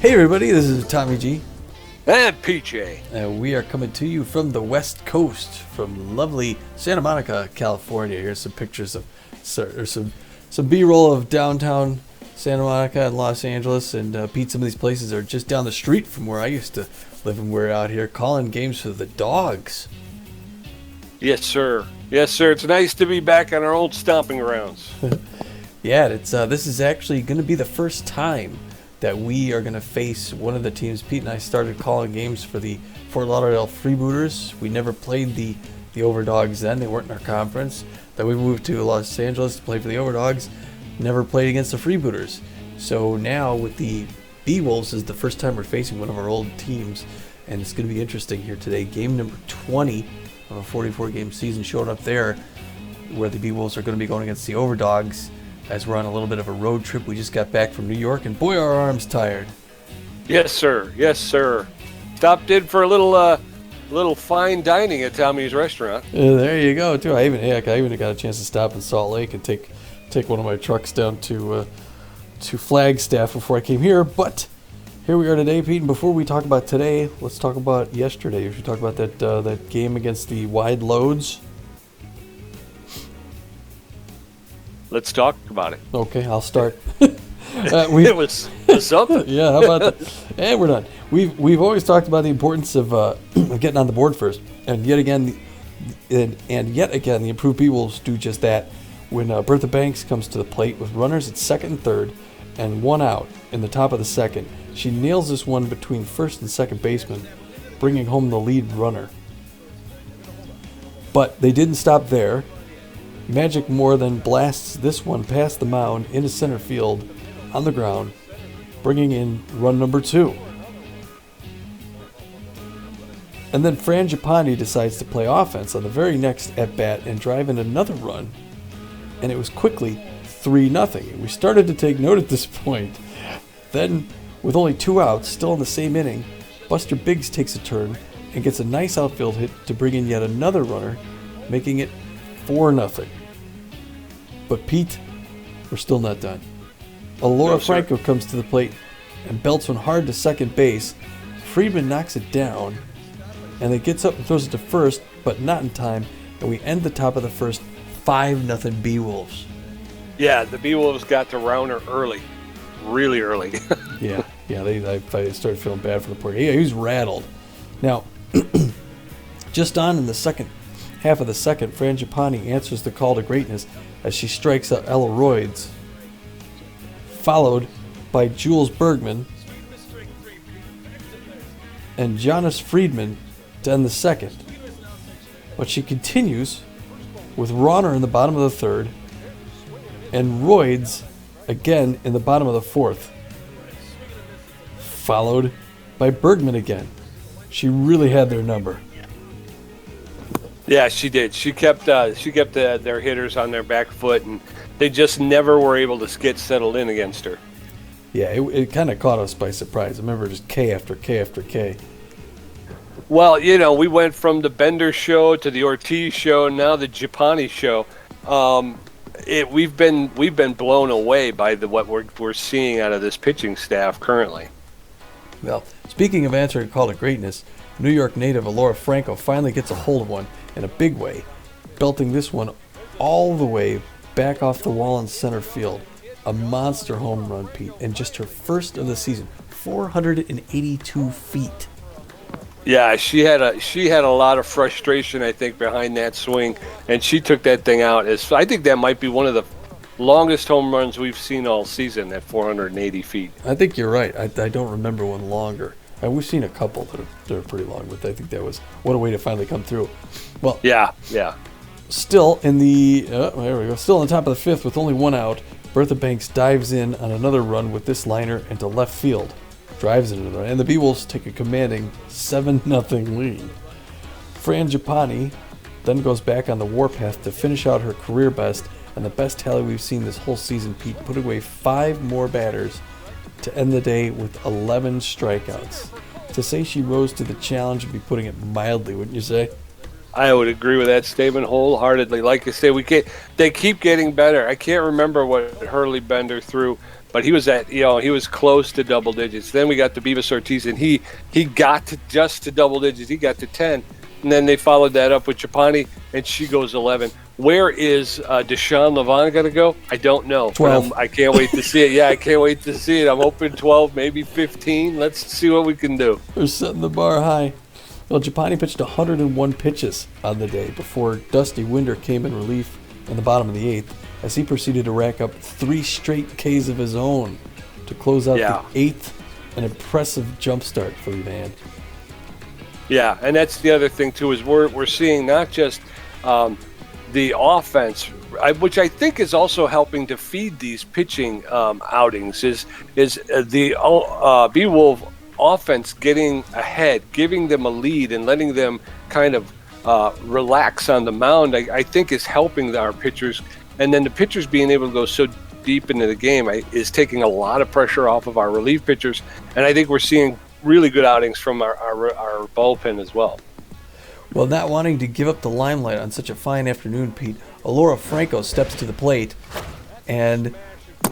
Hey everybody, this is Tommy G. And PJ. And we are coming to you from the West Coast, from lovely Santa Monica, California. Here's some pictures of, some B-roll of downtown Santa Monica and Los Angeles. And Pete, some of these places are just down the street from where I used to live, and we're out here calling games for the Dogs. Yes, sir. Yes, sir. It's nice to be back on our old stomping grounds. Yeah, this is actually going to be the first time that we are going to face one of the teams. Pete and I started calling games for the Fort Lauderdale Freebooters. We never played the Overdogs then. They weren't in our conference. Then we moved to Los Angeles to play for the Overdogs. Never played against the Freebooters. So now with the Beewolves is the first time we're facing one of our old teams. And it's going to be interesting here today. Game number 20 of a 44-game season showing up there, where the Beewolves are going to be going against the Overdogs. As we're on a little bit of a road trip. We just got back from New York, and boy, are our arms tired. Yes, sir. Yes, sir. Stopped in for a little fine dining at Tommy's restaurant. There you go, too. I even got a chance to stop in Salt Lake and take one of my trucks down to Flagstaff before I came here. But here we are today, Pete. And before we talk about today, let's talk about yesterday. We should talk about that game against the Wide Loads. Let's talk about it. Okay, I'll start. It was something. Yeah, how about that? And we're done. We've always talked about the importance of getting on the board first, and yet again, the improved Beewolves do just that. When Bertha Banks comes to the plate with runners at second and third, and one out in the top of the second, she nails this one between first and second baseman, bringing home the lead runner. But they didn't stop there. Magic Moore then blasts this one past the mound into center field on the ground, bringing in run number 2. And then Frangipani decides to play offense on the very next at-bat and drive in another run, and it was quickly 3-0. We started to take note at this point. Then, with only 2 outs, still in the same inning, Buster Biggs takes a turn and gets a nice outfield hit to bring in yet another runner, making it 4-0. But Pete, we're still not done. Alora Franco comes to the plate and belts one hard to second base. Friedman knocks it down, and it gets up and throws it to first, but not in time, and we end the top of the first 5-0 Beewolves. Yeah, the Beewolves got to Rauner early. Really early. Yeah, I started feeling bad for the poor guy. Yeah, he was rattled. Now, just on in the second half of the second, Frangipani answers the call to greatness as she strikes out Ella Royds, followed by Jules Bergman and Jonas Friedman to end the second. But she continues with Rauner in the bottom of the third and Royds again in the bottom of the fourth, followed by Bergman again. She really had their number. Yeah, she did. She kept their hitters on their back foot, and they just never were able to get settled in against her. Yeah, it kind of caught us by surprise. I remember just K after K after K. Well, we went from the Bender show to the Ortiz show, and now the Japani show. We've been blown away by what we're seeing out of this pitching staff currently. Well, speaking of answering a call to greatness, New York native Alora Franco finally gets a hold of one in a big way, belting this one all the way back off the wall in center field. A monster home run, Pete, and just her first of the season, 482 feet. Yeah, she had a lot of frustration, I think, behind that swing, and she took that thing out. I think that might be one of the longest home runs we've seen all season at 480 feet. I think you're right. I don't remember one longer. We've seen a couple that are pretty long, but I think that was what a way to finally come through. Well, yeah. Still in the there we go. Still on top of the fifth with only 1 out, Bertha Banks dives in on another run with this liner into left field, drives into the run, and the Beewolves take a commanding 7-0 lead. Frangipani then goes back on the warpath to finish out her career best and the best tally we've seen this whole season, Pete, putting away 5 more batters to end the day with 11 strikeouts. To say she rose to the challenge would be putting it mildly, wouldn't you say? I would agree with that statement wholeheartedly. Like I say, they keep getting better. I can't remember what Hurley Bender threw but he was he was close to double digits. Then we got the Beavis Ortiz, and he got to just to double digits. He got to 10, and then they followed that up with Chapani, and she goes 11. Where is Deshaun Levon going to go? I don't know. 12. I can't wait to see it. Yeah, I can't wait to see it. I'm hoping 12, maybe 15. Let's see what we can do. They're setting the bar high. Well, Chapani pitched 101 pitches on the day before Dusty Winder came in relief in the bottom of the 8th as he proceeded to rack up 3 straight Ks of his own to close out the 8th. An impressive jump start for the man. Yeah, and that's the other thing, too, is we're seeing not just the offense, which I think is also helping to feed these pitching outings, is the Beewolf offense getting ahead, giving them a lead and letting them kind of relax on the mound, I think is helping our pitchers. And then the pitchers being able to go so deep into the game is taking a lot of pressure off of our relief pitchers. And I think we're seeing really good outings from our bullpen as well. Well, not wanting to give up the limelight on such a fine afternoon, Pete, Alora Franco steps to the plate, and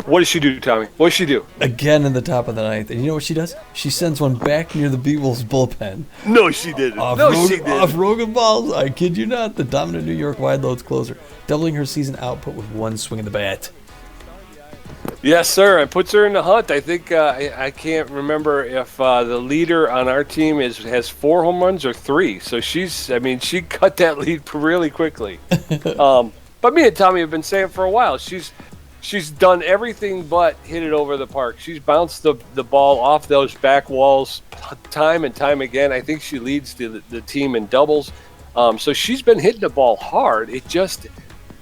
what does she do, Tommy? What does she do? Again in the top of the 9th. And you know what she does? She sends one back near the Beewolves bullpen. No, she didn't. She didn't. Off Rogan balls. I kid you not. The dominant New York wide loads closer, doubling her season output with one swing of the bat. Yes, sir. It puts her in the hunt. I think I can't remember if the leader on our team has 4 home runs or 3. So she cut that lead really quickly. But me and Tommy have been saying for a while, she's done everything but hit it over the park. She's bounced the ball off those back walls time and time again. I think she leads the team in doubles. So she's been hitting the ball hard. It just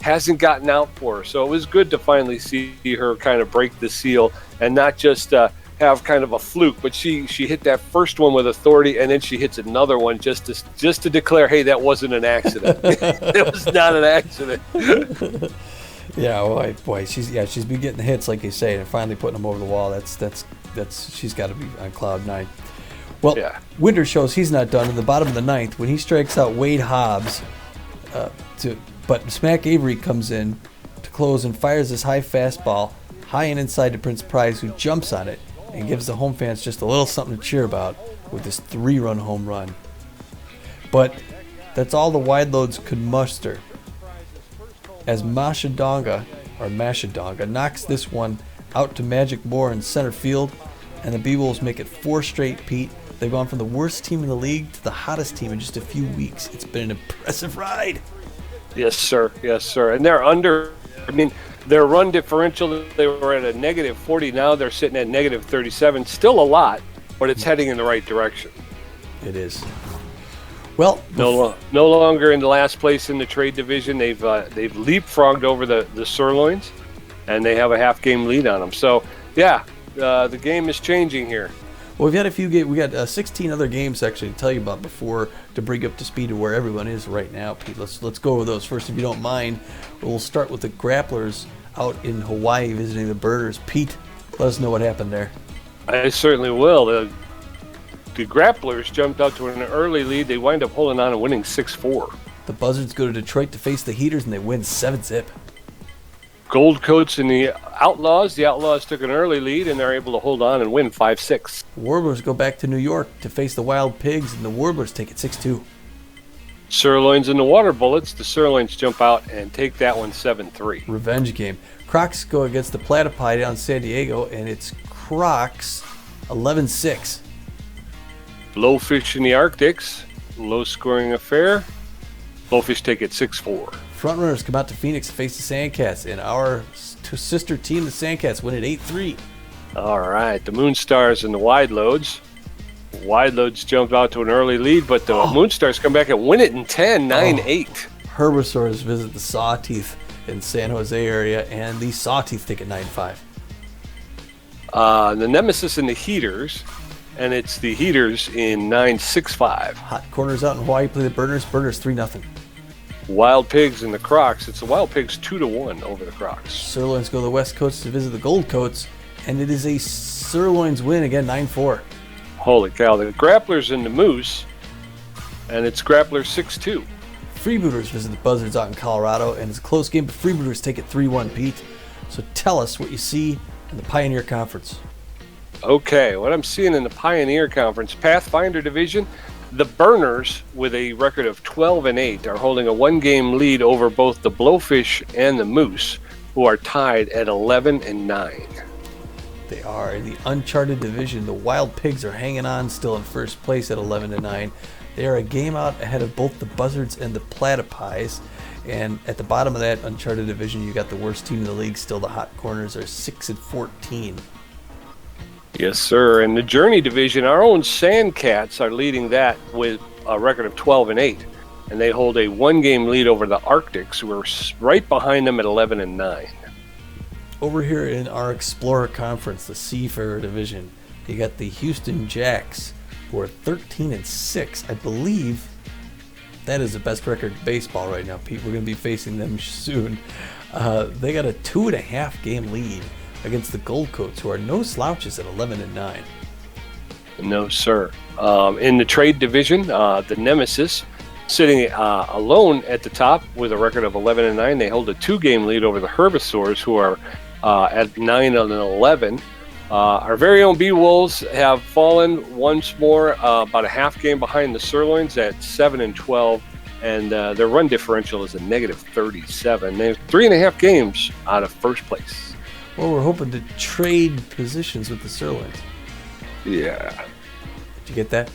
hasn't gotten out for her. So it was good to finally see her kind of break the seal and not just have kind of a fluke, but she hit that first one with authority, and then she hits another one just to declare, hey, that wasn't an accident. It was not an accident. Yeah, boy, she's been getting hits like you say, and finally putting them over the wall. That's she's got to be on cloud 9. Well, yeah. Winder shows he's not done in the bottom of the 9th when he strikes out Wade Hobbs, but Smack Avery comes in to close and fires his high fastball high and inside to Prince Prize, who jumps on it and gives the home fans just a little something to cheer about with this 3-run home run. But that's all the wide loads could muster, as Mashadonga knocks this one out to Magic Moore in center field, and the Beewolves make it 4 straight, Pete. They've gone from the worst team in the league to the hottest team in just a few weeks. It's been an impressive ride. Yes, sir. Yes, sir. And they're their run differential, they were at a negative 40. Now they're sitting at negative 37. Still a lot, but it's heading in the right direction. It is. Well, no longer in the last place in the trade division. They've leapfrogged over the Sirloins, and they have a half-game lead on them. So, yeah, the game is changing here. Well, we've had a few games. We got 16 other games actually to tell you about before to bring up to speed to where everyone is right now, Pete. Let's go over those first, if you don't mind. We'll start with the Grapplers out in Hawaii visiting the Birders. Pete, let us know what happened there. I certainly will. The Grapplers jumped out to an early lead. They wind up holding on and winning 6-4. The Buzzards go to Detroit to face the Heaters, and they win 7-zip. Gold Coats and the Outlaws. The Outlaws took an early lead, and they're able to hold on and win 5-6. Warblers go back to New York to face the Wild Pigs, and the Warblers take it 6-2. Sirloins and the Water Bullets. The Sirloins jump out and take that one 7-3. Revenge game. Crocs go against the Platypi down in San Diego, and it's Crocs 11-6. Blowfish in the Arctics. Low-scoring affair. Blowfish take it 6-4. Frontrunners come out to Phoenix to face the Sandcats, and our sister team, the Sandcats, win it 8-3. All right, the Moonstars and the Wide Loads. Wide Loads jumped out to an early lead, but the Moonstars come back and win it in 10, 9-8. Herbisaurs visit the Sawteeth in San Jose area, and the Sawteeth take it 9-5. The Nemesis and the Heaters, and it's the Heaters in 9-6-5. Hot Corners out in Hawaii play the Burners. Burners 3-0. Wild Pigs and the Crocs. It's the Wild Pigs 2-1 over the Crocs. Sirloins go to the West Coast to visit the Gold Coats, and it is a Sirloins win again, 9-4. Holy cow. The Grapplers and the Moose, and it's Grapplers 6-2. Freebooters visit the Buzzards out in Colorado, and it's a close game, but Freebooters take it 3-1, Pete. So tell us what you see in the Pioneer Conference. Okay, what I'm seeing in the Pioneer Conference Pathfinder Division, the Burners, with a record of 12-8, are holding a one-game lead over both the Blowfish and the Moose, who are tied at 11-9. They are in the Uncharted Division. The Wild Pigs are hanging on still in first place at 11-9. They are a game out ahead of both the Buzzards and the Platypies. And at the bottom of that Uncharted Division, you got the worst team in the league still. The Hot Corners are 6-14. Yes, sir. In the Journey Division, our own Sandcats are leading that with a record of 12-8. And they hold a one-game lead over the Arctics, who are right behind them at 11-9. Over here in our Explorer Conference, the Seafarer Division, you got the Houston Jacks, who are 13-6. I believe that is the best record in baseball right now, Pete. We're going to be facing them soon. They got a 2.5 game lead against the Gold Coats, who are no slouches at 11-9. No, sir. In the Trade Division, the Nemesis, sitting alone at the top with a record of 11-9. They hold a 2-game lead over the Herbivores, who are at 9-11. Our very own Beewolves have fallen once more, about a half game behind the Sirloins at 7-12, and their run differential is a -37. They're 3.5 games out of first place. Well, we're hoping to trade positions with the Sirloins. Yeah. Did you get that?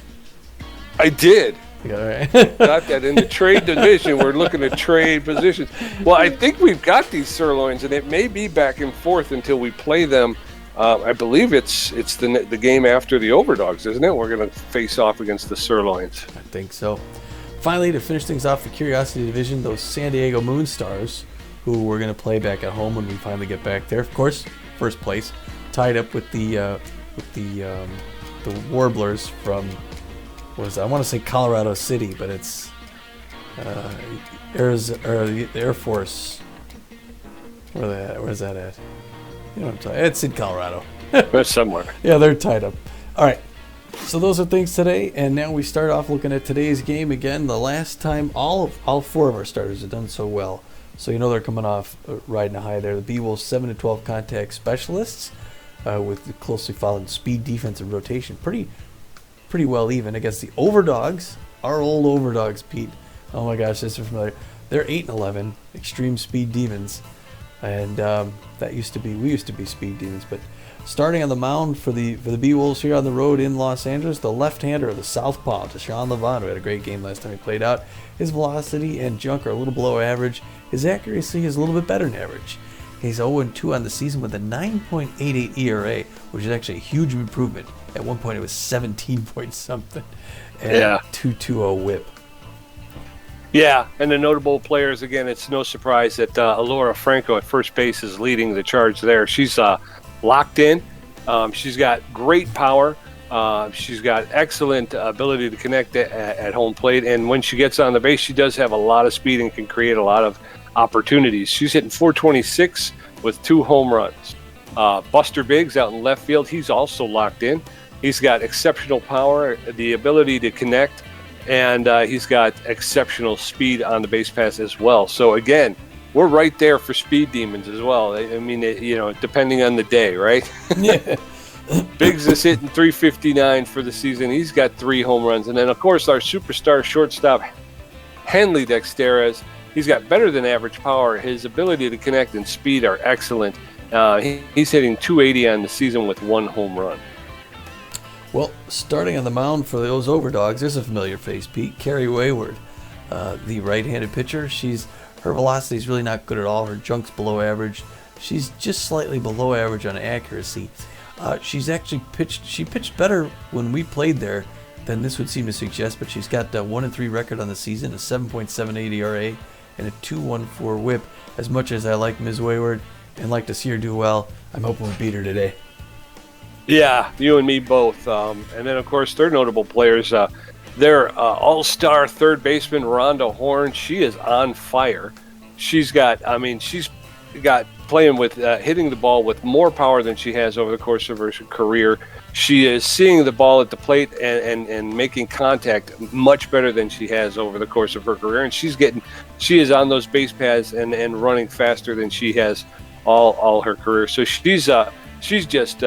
I did. Yeah, all right. Got that. In the Trade Division, we're looking to trade positions. Well, I think we've got these Sirloins, and it may be back and forth until we play them. I believe it's the game after the Overdogs, isn't it? We're going to face off against the Sirloins. I think so. Finally, to finish things off, the Curiosity Division, those San Diego Moonstars, who we're going to play back at home when we finally get back there. Of course, first place, tied up with the Warblers from, what is it? I want to say Colorado City, but it's the Air Force. Where's that at? You know what I'm talking. It's in Colorado. That's somewhere. Yeah, they're tied up. All right. So those are things today, and now we start off looking at today's game again. The last time all four of our starters have done so well, so you know they're coming off riding a high there. The Beewolves 7-12 contact specialists, with closely followed speed, defense, and rotation. Pretty well even against the Overdogs. Our old Overdogs, Pete. Oh my gosh, this is familiar. They're 8-11, extreme speed demons. And we used to be speed demons. But starting on the mound for the Beewolves here on the road in Los Angeles, the left-hander of the Southpaw, Deshaun Levant, who had a great game last time he played out. His velocity and junk are a little below average. His accuracy is a little bit better than average. He's 0-2 on the season with a 9.88 ERA, which is actually a huge improvement. At one point it was 17 point something. And 2.20 whip. Yeah, and the notable players, again, it's no surprise that Alora Franco at first base is leading the charge there. She's locked in. She's got great power. She's got excellent ability to connect at home plate. And when she gets on the base, she does have a lot of speed and can create a lot of opportunities. She's hitting .426 with 2 home runs. Buster Biggs out in left field, he's also locked in. He's got exceptional power, the ability to connect, and he's got exceptional speed on the base pass as well. So again, we're right there for speed demons as well. I mean, depending on the day, right? Yeah. Biggs is hitting .359 for the season. He's got 3 home runs. And then, of course, our superstar shortstop, Henley Dexteras, he's got better than average power. His ability to connect and speed are excellent. He's hitting .280 on the season with 1 home run. Well, starting on the mound for those Overdogs, there's a familiar face, Pete. Carrie Wayward, the right-handed pitcher. Her velocity is really not good at all. Her junk's below average. She's just slightly below average on accuracy. She's actually pitched better when we played there than this would seem to suggest, but she's got a 1-3 record on the season, a 7.78 ERA, and a 2.14 whip. As much as I like Ms. Wayward and like to see her do well, I'm hoping we beat her today. Yeah, you and me both. And then, of course, their notable players, their all-star third baseman, Rhonda Horn. She is on fire. She's got playing with hitting the ball with more power than she has over the course of her career. She is seeing the ball at the plate and making contact much better than she has over the course of her career. And she is on those base paths and running faster than she has all her career. So she's she's just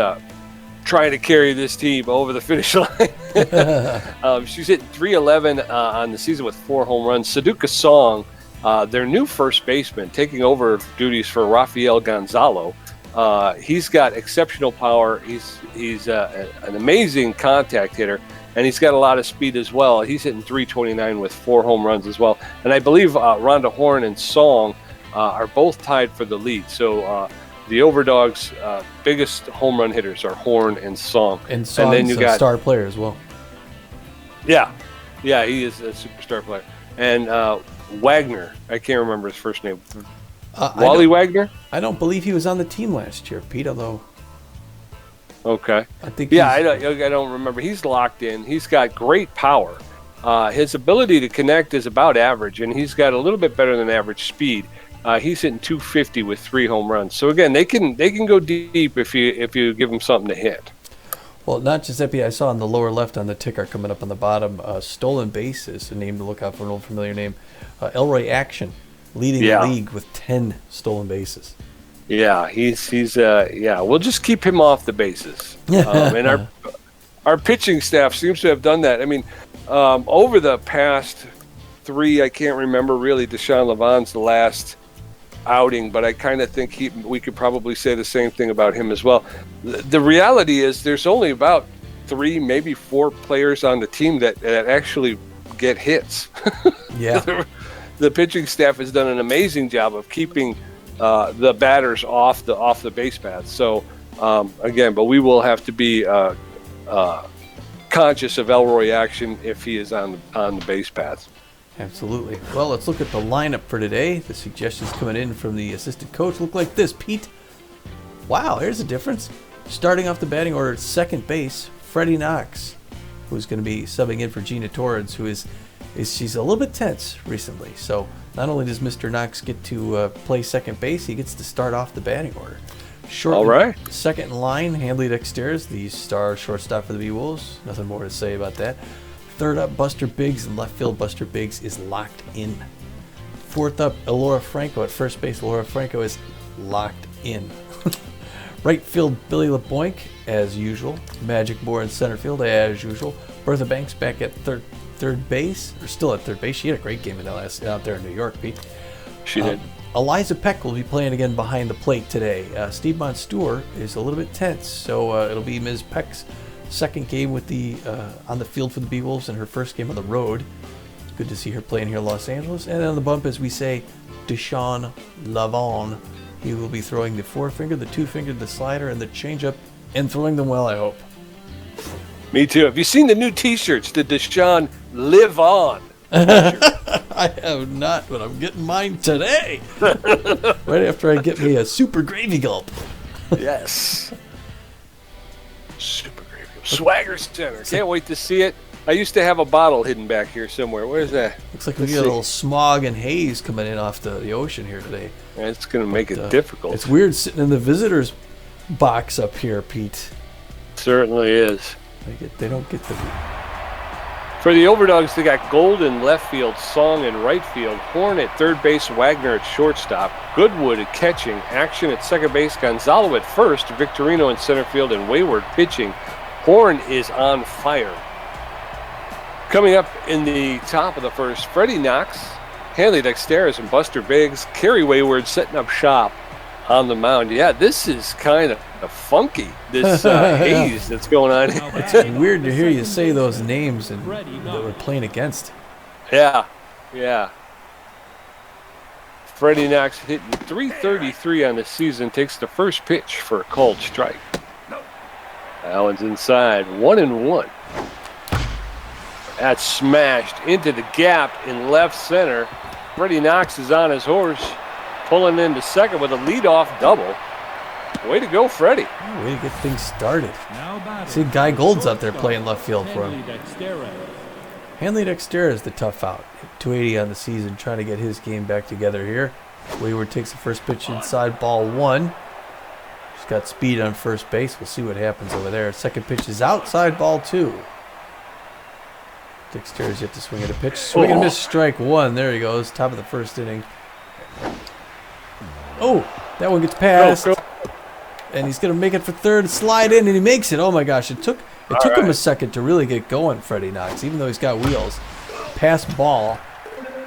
trying to carry this team over the finish line. She's hitting 311 on the season with 4 home runs. Suduka Song, their new first baseman, taking over duties for Rafael Gonzalo. He's got exceptional power. He's an amazing contact hitter, and he's got a lot of speed as well. He's hitting 329 with 4 home runs as well. And I believe Rhonda Horn and Song are both tied for the lead. So the Overdogs' biggest home run hitters are Horn and Song. And Song's then you got a star player as well. Yeah, he is a superstar player. And Wagner, I can't remember his first name. Wally Wagner? I don't believe he was on the team last year, Pete, although... Okay. I think I don't remember. He's locked in. He's got great power. His ability to connect is about average, and he's got a little bit better than average speed. He's hitting 250 with 3 home runs. So again, they can go deep if you give them something to hit. Well, not just that, I saw on the lower left on the ticker coming up on the bottom, stolen bases, a name to look out for, an old familiar name. Elroy Action, leading the league with 10 stolen bases. Yeah, he's we'll just keep him off the bases. And our pitching staff seems to have done that. I mean, over the past 3, I can't remember really Deshaun Levon's the last outing, but I kind of think we could probably say the same thing about him as well. The reality is there's only about 3, maybe 4 players on the team that actually get hits. Yeah. The pitching staff has done an amazing job of keeping the batters off the base paths. So again, but we will have to be conscious of Elroy Action if he is on the base paths. Absolutely. Well, let's look at the lineup for today. The suggestions coming in from the assistant coach look like this, Pete. Wow, there's a difference. Starting off the batting order at second base, Freddie Knox, who's going to be subbing in for Gina Torrens, who she's a little bit tense recently. So not only does Mr. Knox get to play second base, he gets to start off the batting order. All right. Second in line, Hanley Dexteris, the star shortstop for the Beewolves. Nothing more to say about that. Third up, Buster Biggs. In left field, Buster Biggs is locked in. Fourth up, Elora Franco. At first base, Elora Franco is locked in. Right field, Billy LeBoink, as usual. Magic Moore in center field, as usual. Bertha Banks back at third base, or still at third base. She had a great game out there in New York, Pete. She did. Eliza Peck will be playing again behind the plate today. Steve Monstour is a little bit tense, so it'll be Ms. Peck's second game with on the field for the Beewolves and her first game on the road. It's good to see her playing here in Los Angeles. And on the bump, as we say, Deshaun Lavon. He will be throwing the 4-finger, the 2-finger, the slider, and the changeup, and throwing them well, I hope. Me too. Have you seen the new T-shirts? The Deshaun Live On. I have not, but I'm getting mine today. Right after I get me a super gravy gulp. Yes. Super gravy gulp. Swagger Center. Can't wait to see it. I used to have a bottle hidden back here somewhere. Where's that? Looks like we got a little smog and haze coming in off the ocean here today. It's going to make it difficult. It's weird sitting in the visitors box up here, Pete. Certainly is. They don't get the... For the Overdogs, they got Gold in left field, Song in right field, Horn at third base, Wagner at shortstop, Goodwood at catching, Action at second base, Gonzalo at first, Victorino in center field, and Wayward pitching. Horn is on fire. Coming up in the top of the first, Freddie Knox, Hanley Dexteris, and Buster Biggs. Kerry Wayward setting up shop on the mound. Yeah, this is kind of funky, this haze that's going on here. It's weird to hear you say those names and that we're playing against. Yeah. Freddie Knox hitting .333 on the season, takes the first pitch for a called strike. That one's inside, 1-1. That's smashed into the gap in left center. Freddie Knox is on his horse, pulling into second with a leadoff double. Way to go, Freddie. Oh, way to get things started. See, Guy Gold's out there playing left field for him. Hanley Dexteris is the tough out. 280 on the season, trying to get his game back together here. Wayward takes the first pitch inside, ball 1. He's got speed on first base. We'll see what happens over there. Second pitch is outside, ball 2. Dexteris yet to swing at a pitch. Swing and miss, strike 1. There he goes. Top of the first inning. Oh, that one gets past. And he's going to make it for third, slide in, and he makes it. Oh, my gosh. It took him a second to really get going, Freddie Knox, even though he's got wheels. Pass ball.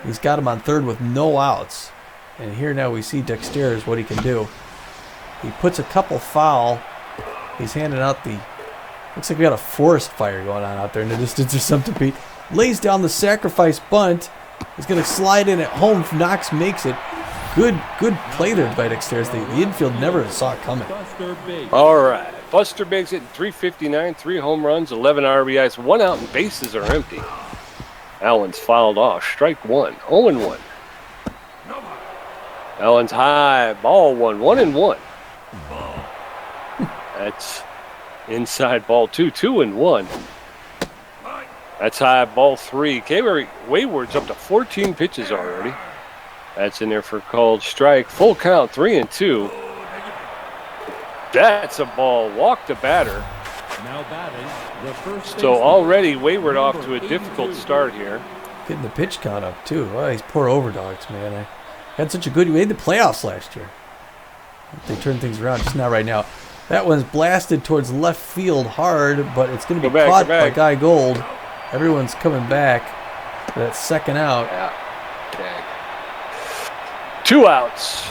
He's got him on third with no outs. And here now we see Dexter's what he can do. He puts a couple foul. He's handing out the... Looks like we got a forest fire going on out there in the distance or something, Pete. Lays down the sacrifice bunt. He's going to slide in at home. Knox makes it. Good play there by Dexter's. The infield never saw it coming. All right. Buster Biggs hitting .359, 3 home runs, 11 RBIs, 1 out, and bases are empty. Allen's fouled off. Strike 1. 0-1. Allen's high. Ball 1. 1-1. That's inside ball 2. 2-1. That's high ball 3. Wayward's up to 14 pitches already. That's in there for called strike. Full count, 3-2. That's a ball. Walk the batter. Now batting the first. So already Wayward off to a difficult start here. Getting the pitch count up too. Oh, these poor Overdogs, man. I had such a good. We made the playoffs last year. They turned things around, just not right now. That one's blasted towards left field hard, but it's going to be caught by Guy Gold. Everyone's coming back for that second out. Yeah. Okay. 2 outs.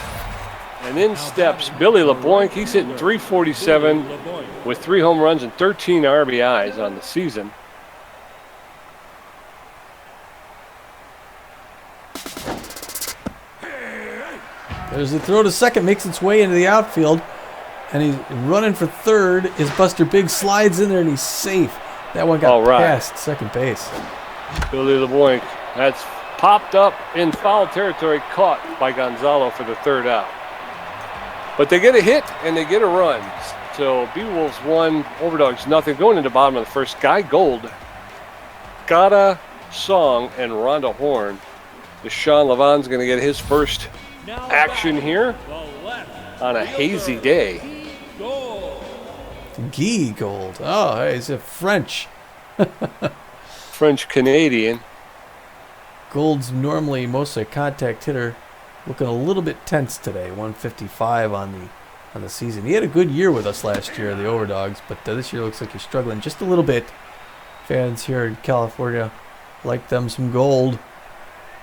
And in steps Billy LeBlanc. He's hitting .347 with 3 home runs and 13 RBIs on the season. There's the throw to second, makes its way into the outfield. And he's running for third. His Buster Biggs slides in there and he's safe. That one got past second base. Billy LeBlanc. That's popped up in foul territory, caught by Gonzalo for the third out. But they get a hit and they get a run. So Beewolves 1, Overdogs nothing. Going into the bottom of the first, Guy Gold, Gata Song, and Rhonda Horn. Deshaun Levan's going to get his first action here on a hazy day. Guy Gold. Oh, he's a French. French-Canadian. Gold's normally mostly a contact hitter. Looking a little bit tense today. 155 on the season. He had a good year with us last year, the Overdogs, but this year looks like he's struggling just a little bit. Fans here in California like them some gold.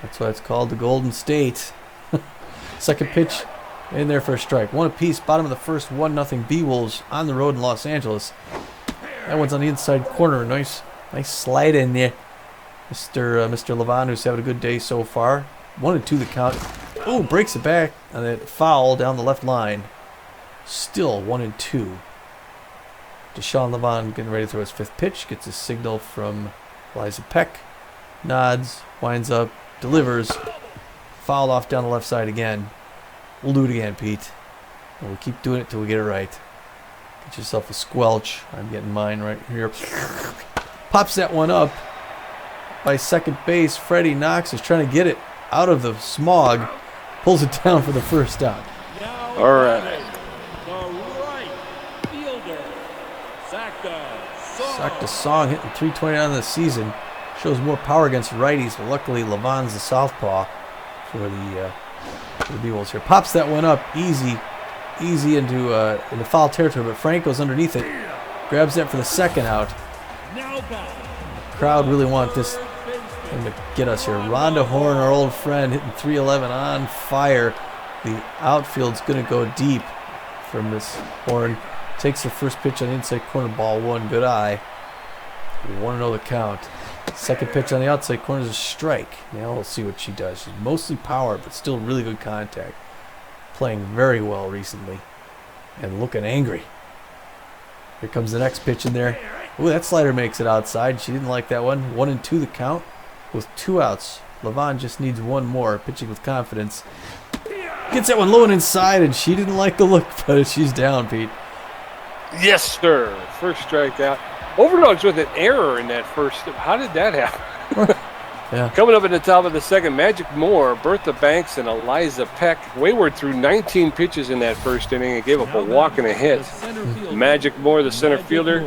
That's why it's called the Golden State. Second pitch in there for a strike. One apiece. Bottom of the first. 1-0 Beewolves on the road in Los Angeles. That one's on the inside corner. Nice slide in there. Mr. Levan, who's having a good day so far. 1-2 the count. Oh, breaks it back on that foul down the left line. Still 1-2. Deshaun Levan getting ready to throw his 5th pitch. Gets a signal from Eliza Peck. Nods. Winds up. Delivers. Foul off down the left side again. We'll do it again, Pete. And we'll keep doing it till we get it right. Get yourself a squelch. I'm getting mine right here. Pops that one up by second base. Freddie Knox is trying to get it out of the smog. Pulls it down for the first out. All right. Sakta Song hitting .329 on the season. Shows more power against righties, but luckily Levan's the southpaw for the Beewolves here. Pops that one up easy into foul territory, but Franco's underneath it. Grabs that for the second out. The crowd really want this thing to get us here. Rhonda Horn, our old friend, hitting .311 on fire. The outfield's going to go deep from this Horn. Takes the first pitch on the inside corner, ball 1, good eye. 1-0 the count. Second pitch on the outside corner is a strike. Now we'll see what she does. She's mostly power, but still really good contact. Playing very well recently. And looking angry. Here comes the next pitch in there. Ooh, that slider makes it outside. She didn't like that one. 1-2 the count with 2 outs. Levan just needs 1 more. Pitching with confidence. Gets that one low and inside, and she didn't like the look, but she's down, Pete. Yes, sir. First strikeout. Overdogs with an error in that first. How did that happen? Yeah. Coming up at the top of the second, Magic Moore, Bertha Banks, and Eliza Peck. Wayward threw 19 pitches in that first inning and gave up a walk and a hit. Magic Moore, the center fielder,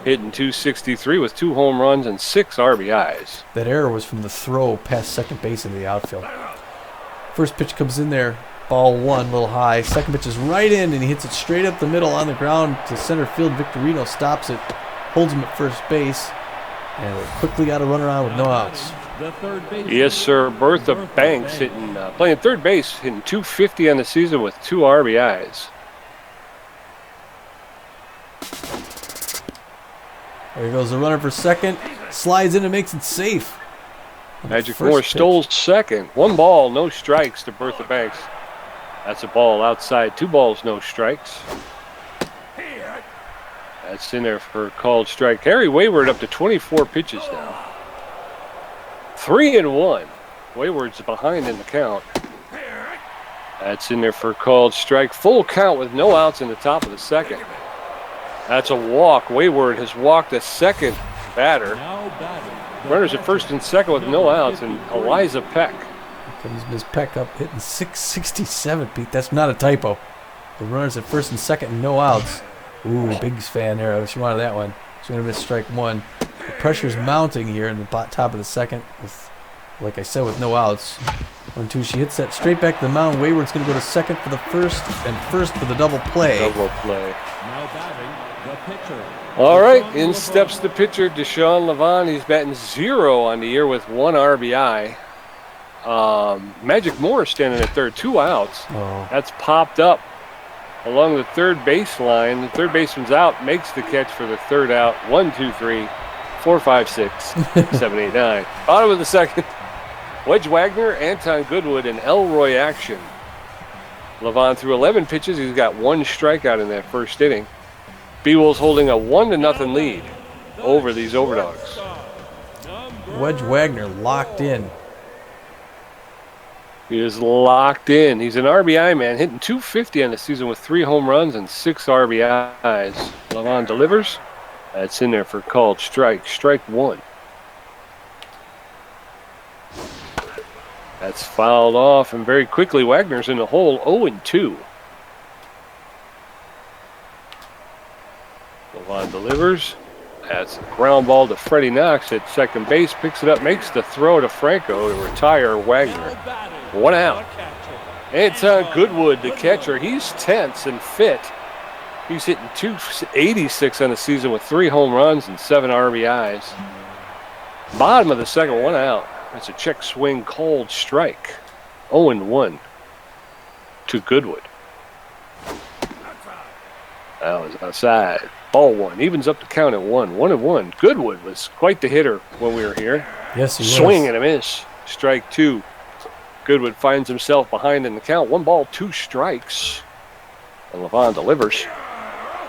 hitting .263 with 2 home runs and 6 RBIs. That error was from the throw past second base into the outfield. First pitch comes in there. Ball 1, a little high. Second pitch is right in, and he hits it straight up the middle on the ground to center field. Victorino stops it, holds him at first base, and quickly got a run around with no outs. Yes, sir. Bertha Banks playing third base, hitting .250 on the season with 2 RBIs. There goes the runner for second. Slides in and makes it safe. Magic Moore stole second. 1 ball, no strikes to Bertha Banks. That's a ball outside. 2 balls, no strikes. That's in there for a called strike. Harry Wayward up to 24 pitches now. 3-1. Wayward's behind in the count. That's in there for a called strike. Full count with no outs in the top of the second. That's a walk. Wayward has walked a second batter. Runners at first and second with no outs, and Eliza Peck. Comes Ms. Peck up hitting .667, Pete. That's not a typo. The runners at first and second and no outs. Ooh, Biggs fan there. She wanted that one. She's going to miss strike 1. The pressure's mounting here in the top of the second. With, like I said, with no outs. 1-2. She hits that straight back to the mound. Wayward's going to go to second for the first and first for the double play. Double play. Now batting the pitcher. All right, in steps the pitcher, Deshaun Levant. He's batting 0 on the year with 1 RBI. Magic Moore standing at third, 2 outs. Oh. That's popped up along the third baseline. The third baseman's out, makes the catch for the third out. 1, 2, 3, 4, 5, 6, 7, 8, 9. Bottom of the second. Wedge Wagner, Anton Goodwood, and Elroy Action. Levant threw 11 pitches. He's got 1 strikeout in that first inning. Beewolves holding a 1-0 lead over these Overdogs. Wedge Wagner locked in. He is locked in. He's an RBI man, hitting .250 on the season with 3 home runs and 6 RBIs. Levant delivers. That's in there for called strike. Strike 1. That's fouled off, and very quickly Wagner's in the hole, 0-2. Levant delivers. That's a ground ball to Freddie Knox at second base. Picks it up, makes the throw to Franco to retire Wagner. 1 out. Anton Goodwood, the catcher. He's tense and fit. He's hitting .286 on the season with 3 home runs and 7 RBIs. Bottom of the second, 1 out. That's a check swing called strike. 0-1 to Goodwood. That was outside. Ball 1. Evens up the count at 1. 1-1. Goodwood was quite the hitter when we were here. Yes, he was. Swing and a miss. Strike 2. Goodwood finds himself behind in the count. 1 ball, 2 strikes. And Levant delivers.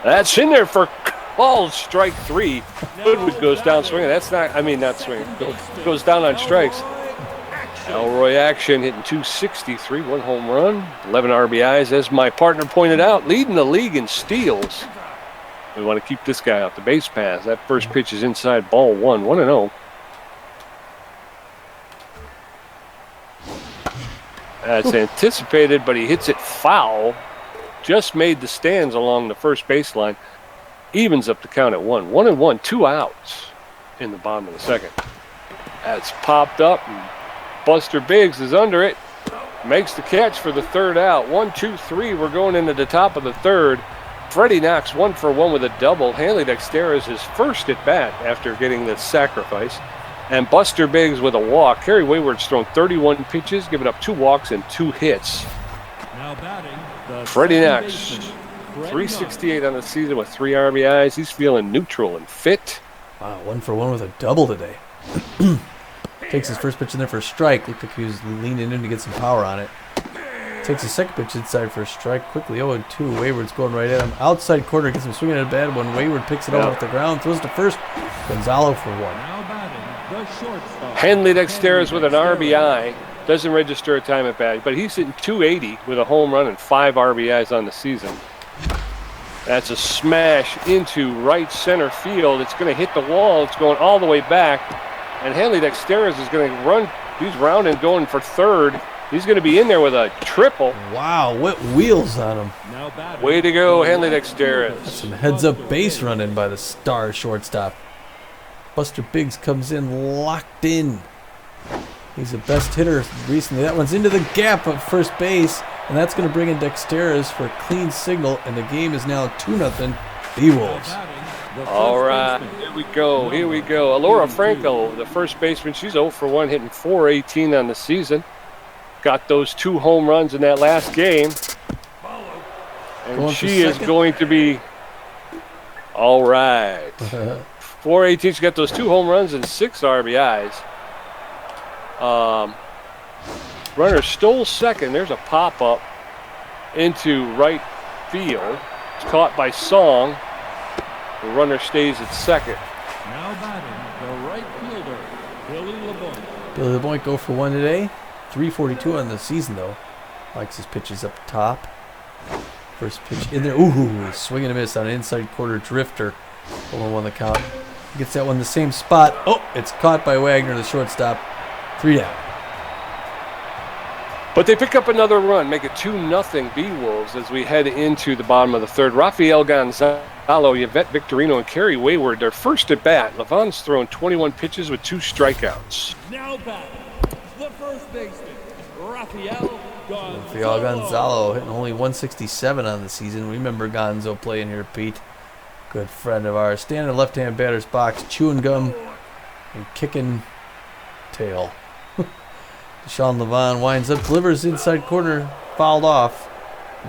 That's in there for called strike 3. Goodwood goes down swinging. Not swinging. Goes down on strikes. Elroy Action hitting .263, 1 home run, 11 RBIs, as my partner pointed out, leading the league in steals. We want to keep this guy off the base pass. That first pitch is inside, ball 1, 1-0. That's anticipated, but he hits it foul. Just made the stands along the first baseline. Evens up the count at 1. 1-1, 2 outs in the bottom of the second. That's popped up, and Buster Biggs is under it. Makes the catch for the third out. 1, 2, 3. We're going into the top of the third. Freddie Knox 1 for 1 with a double. Hanley Dexter is his first at bat after getting the sacrifice. And Buster Biggs with a walk. Harry Wayward's thrown 31 pitches, giving up 2 walks and 2 hits. Now batting the Freddie Knox, 368 on the season with 3 RBIs. He's feeling neutral and fit. Wow, 1 for 1 with a double today. Takes his first pitch in there for a strike. Looked like he was leaning in to get some power on it. Takes his second pitch inside for a strike. Quickly 0-2. Wayward's going right at him. Outside corner gets him swinging at a bad one. Wayward picks it over off the ground. Throws to first. Gonzalo for 1. Now batting the shortstop. Hanley Dexter with an RBI. Doesn't register a time at bat, but he's hitting .280 with a home run and 5 RBIs on the season. That's a smash into right center field. It's going to hit the wall. It's going all the way back. And Hanley Dexter is going to run. He's rounding, going for third. He's going to be in there with a triple. Wow, what wheels on him. Now batting Way to go, Hanley Dexter. Some heads-up base running by the star shortstop. Buster Biggs comes in locked in. He's the best hitter recently. That one's into the gap at first base. And that's going to bring in Dexteras for a clean signal, and the game is now 2-0 Beewolves. All right, here we go. Alora Franco, the first baseman, she's 0 for 1, hitting .418 on the season. Got those 2 home runs in that last game. And she is going to be all right. .418, she got those 2 home runs and 6 RBIs. Runner stole second. There's a pop-up into right field. It's caught by Song. The runner stays at second. Now batting, the right fielder, Billy LeBoy. Billy LeBoy 0 for 1 today. 342 on the season, though. Likes his pitches up top. First pitch in there. Ooh, swing and a miss on an inside quarter drifter. 0-1 the count. Gets that one the same spot. Oh, it's caught by Wagner, the shortstop. 3 down. But they pick up another run, make it 2-0 Beewolves as we head into the bottom of the third. Rafael Gonzalo, Yvette Victorino, and Carrie Wayward, their first at bat. Levon's thrown 21 pitches with 2 strikeouts. Now batting, the first baseman, Rafael Gonzalo hitting only 167 on the season. Remember Gonzo playing here, Pete. Good friend of ours. Standing in the left-hand batter's box, chewing gum and kicking tail. Deshaun Levon winds up, delivers inside corner, fouled off.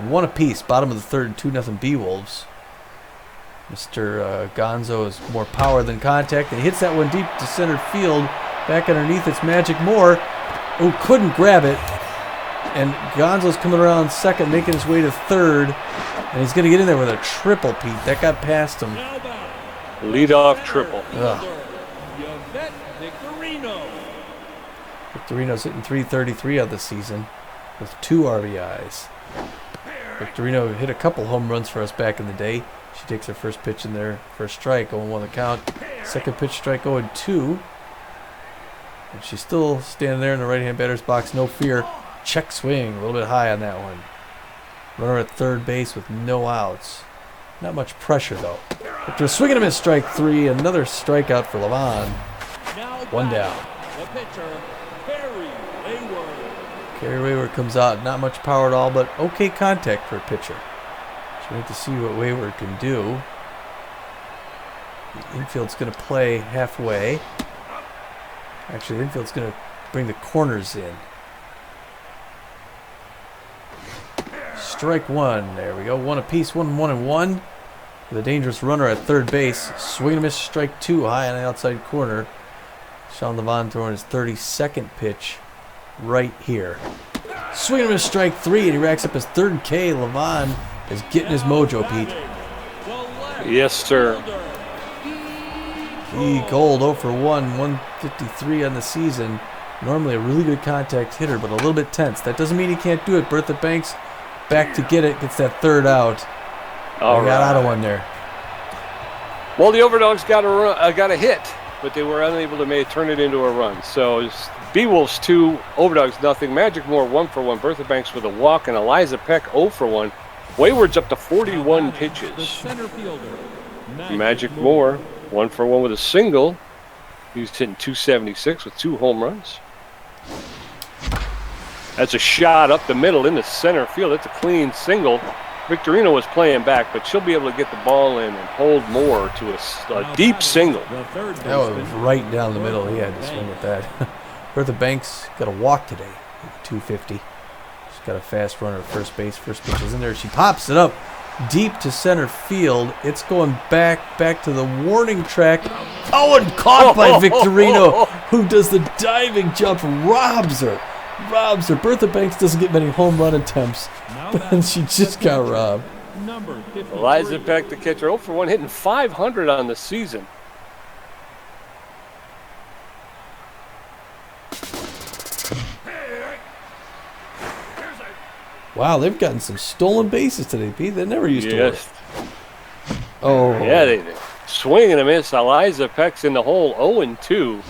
1 apiece, bottom of the third, 2-0 Beewolves. Mr. Gonzo is more power than contact, and he hits that one deep to center field. Back underneath, it's Magic Moore, who couldn't grab it. And Gonzo's coming around second, making his way to third. And he's going to get in there with a triple, Pete. That got past him. Leadoff triple. Yvette Victorino. Victorino's hitting .333 of the season with 2 RBIs. Victorino hit a couple home runs for us back in the day. She takes her first pitch in there for a strike, 0-1 the count. Second pitch, strike 0-2. And she's still standing there in the right-hand batter's box, no fear. Check swing, a little bit high on that one. Runner at third base with no outs. Not much pressure, though. After a swing and a miss, strike 3, another strikeout for Levon. 1 down. The pitcher, Carrie Wayward. Carrie Wayward comes out, not much power at all, but okay contact for a pitcher. So we have to see what Wayward can do. The infield's going to play halfway. Actually, the infield's going to bring the corners in. Strike 1. There we go. 1 apiece. 1-1-1. With a dangerous runner at third base. Swing and a miss. Strike 2. High on the outside corner. Sean Levon throwing his 32nd pitch right here. Swing and a miss. Strike 3. And he racks up his 3rd K. Levon is getting his mojo, Pete. Yes, sir. He Gold 0 for 1. 153 on the season. Normally a really good contact hitter, but a little bit tense. That doesn't mean he can't do it. Bertha Banks back to get it, gets that 3rd out. Got out of one there. Well, the Overdogs got a hit, but they were unable to turn it into a run. So it's Beewolves 2, Overdogs nothing. Magic Moore 1 for 1. Bertha Banks with a walk, and Eliza Peck 0 for 1. Wayward's up to 41 pitches. Magic Moore 1 for 1 with a single. He's hitting .276 with 2 home runs. That's a shot up the middle into center field. That's a clean single. Victorino was playing back, but she'll be able to get the ball in and hold Moore to a deep single. That was right down the middle. He had to swing with that. Bertha Banks got a walk today, 250. She's got a fast runner at first base. First pitch is in there. She pops it up deep to center field. It's going back to the warning track. Oh, and caught by Victorino, who does the diving jump, robs her. Bertha Banks doesn't get many home run attempts, and she just got robbed. Eliza Peck, the catcher, 0 for 1, hitting .500 on the season. Wow, they've gotten some stolen bases today, Pete. They never used to work. Oh. Yeah, they did. Swing and a miss. Eliza Peck's in the hole, 0-2.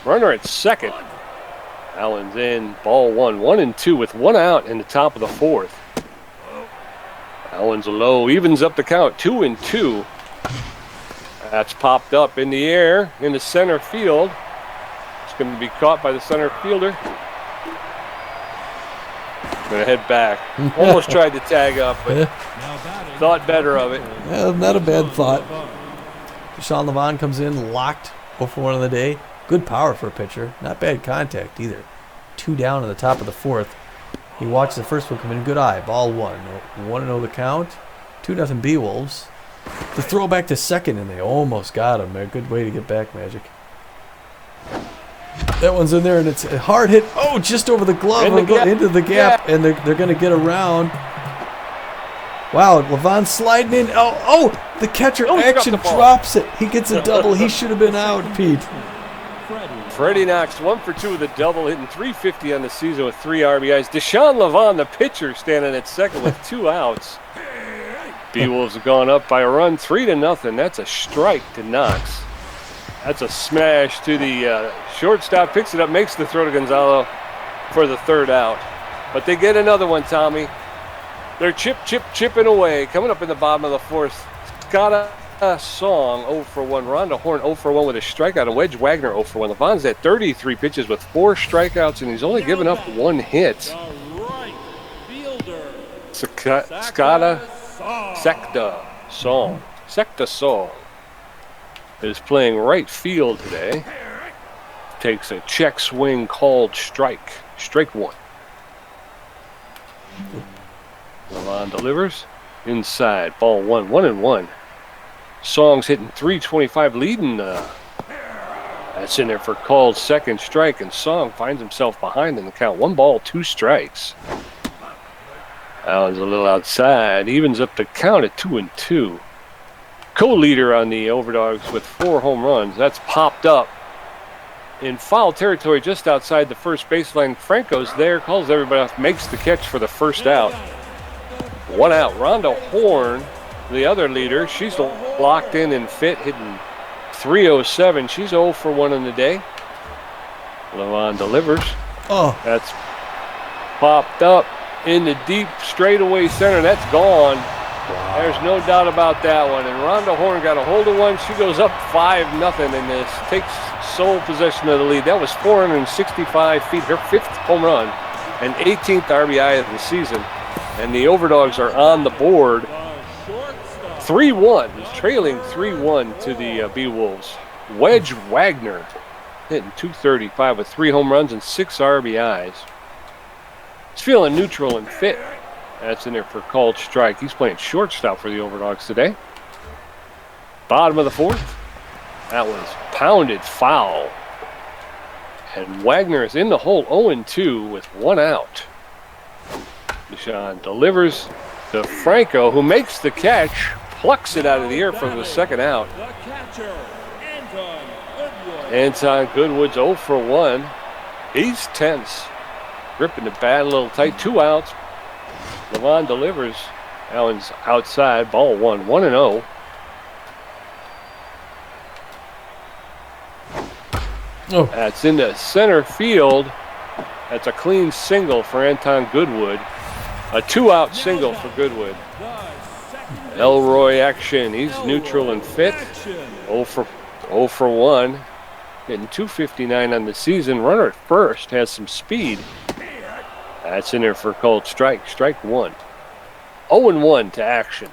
Runner at second. Allen's in, ball 1. 1-2 with 1 out in the top of the 4th. Allen's low, evens up the count, 2-2. That's popped up in the air in the center field. It's going to be caught by the center fielder. Gonna head back. Almost tried to tag up, but thought better of it. Yeah, not a bad thought. Deshaun Levon comes in, locked 0 for 1 on the day. Good power for a pitcher. Not bad contact either. 2 down in the top of the 4th. He watched the first one come in. Good eye. Ball 1. 1-0 the count. 2-0 Beewolves. The throw back to second, and they almost got him. A good way to get back, Magic. That one's in there, and it's a hard hit. Oh, just over the glove. Into the gap, and they're going to get around. Wow, Levon sliding in. Oh, the catcher action drops it. He gets a double. He should have been out, Pete. Freddie Knox 1 for 2 with a double, hitting .350 on the season with 3 RBIs. Deshaun Levon, the pitcher, standing at second with 2 outs. Beewolves have gone up by a run, 3-0. That's a strike to Knox. That's a smash to the shortstop. Picks it up, makes the throw to Gonzalo for the 3rd out. But they get another one, Tommy. They're chipping away. Coming up in the bottom of the 4th. Scotta Song 0 for 1. Rhonda Horn 0 for 1 with a strikeout. And Wedge Wagner 0 for 1. Levon's at 33 pitches with 4 strikeouts, and he's only given up 1 hit. Secta Song is playing right field today. Takes a check swing called strike. Strike 1. Levon delivers. Inside. Ball 1. 1-1. Song's hitting .325, leading. That's in there for called second strike, and Song finds himself behind in the count. 1 ball, 2 strikes. Allen's a little outside. Evens up the count at 2-2. Co-leader on the Overdogs with 4 home runs. That's popped up in foul territory just outside the first baseline. Franco's there, calls everybody off, makes the catch for the 1st out. 1 out. Rhonda Horn, the other leader, she's locked in and fit, hitting .307. She's 0 for 1 on the day. Levon delivers. Oh. That's popped up in the deep straightaway center. That's gone. Wow. There's no doubt about that one. And Rhonda Horn got a hold of one. She goes up 5-0 in this. Takes sole possession of the lead. That was 465 feet. Her 5th home run and 18th RBI of the season. And the Overdogs are on the board. 3-1. Trailing 3-1 to the Beewolves. Wedge Wagner hitting .235 with 3 home runs and 6 RBIs. He's feeling neutral and fit. That's in there for called strike. He's playing shortstop for the Overdogs today. Bottom of the 4th. That was pounded foul. And Wagner is in the hole 0-2 with 1 out. Deshaun delivers to Franco, who makes the catch, plucks it out of the air for the 2nd out. Anton Goodwood's 0 for 1. He's tense. Gripping the bat a little tight. 2 outs. Levon delivers. Allen's outside. Ball 1. 1-0. Oh. That's into center field. That's a clean single for Anton Goodwood. A 2-out single for Goodwood. Elroy action. He's neutral and fit. 0 for 1. Getting .259 on the season. Runner at first has some speed. That's in there for called strike. Strike 1. 0-1 to action.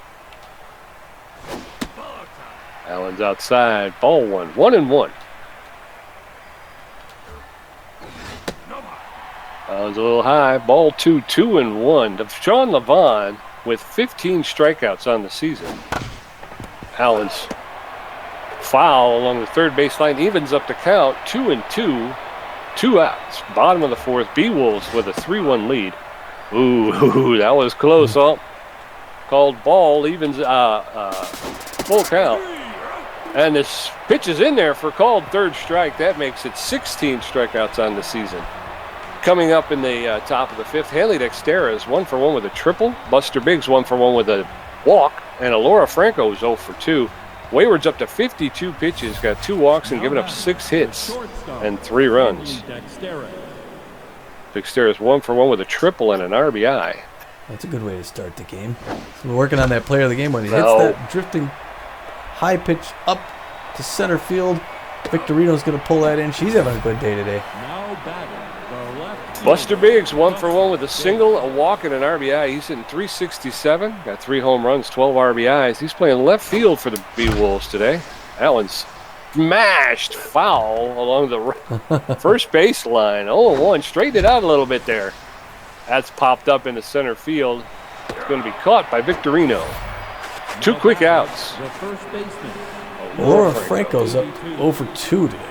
Allen's outside. Ball 1. 1-1. Allen's a little high. Ball 2. 2-1. Deshaun Levon with 15 strikeouts on the season. Allen's foul along the 3rd baseline evens up the count. 2-2. 2 outs. Bottom of the 4th. Beewolves with a 3-1 lead. Ooh, that was close. Called ball. Evens full count. And this pitch is in there for called 3rd strike. That makes it 16 strikeouts on the season. Coming up in the top of the 5th, Haley Dexter is 1 for 1 with a triple. Buster Biggs 1 for 1 with a walk. And Alora Franco is 0 for 2. Wayward's up to 52 pitches, got 2 walks and given up 6 hits and 3 runs. Dexter is 1 for 1 with a triple and an RBI. That's a good way to start the game. So we're working on that player of the game when he hits that drifting high pitch up to center field. Victorino's going to pull that in. She's having a good day today. Buster Biggs, 1 for 1 with a single, a walk, and an RBI. He's hitting .367. Got 3 home runs, 12 RBIs. He's playing left field for the Beewolves today. That one's smashed foul along the first base line. 0-1. Straightened it out a little bit there. That's popped up into center field. It's going to be caught by Victorino. 2 quick outs. The first baseman. Laura Franco's up 0 for 2 today.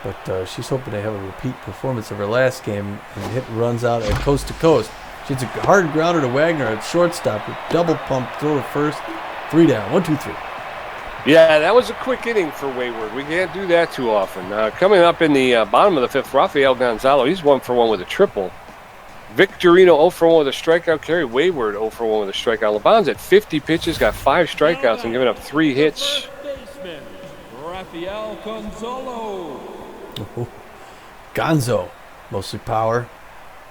But she's hoping to have a repeat performance of her last game and hit runs out at coast to coast. She hits a hard grounder to Wagner at shortstop with double pump, throw to first, 3 down, 1, 2, 3. Yeah, that was a quick inning for Wayward. We can't do that too often. Coming up in the bottom of the 5th, Rafael Gonzalo. He's 1 for 1 with a triple. Victorino 0 for 1 with a strikeout. Kerry Wayward 0 for 1 with a strikeout. LeBon's at 50 pitches, got 5 strikeouts and giving up 3 hits. Baseman, Rafael Gonzalo. Oh, Gonzo, mostly power.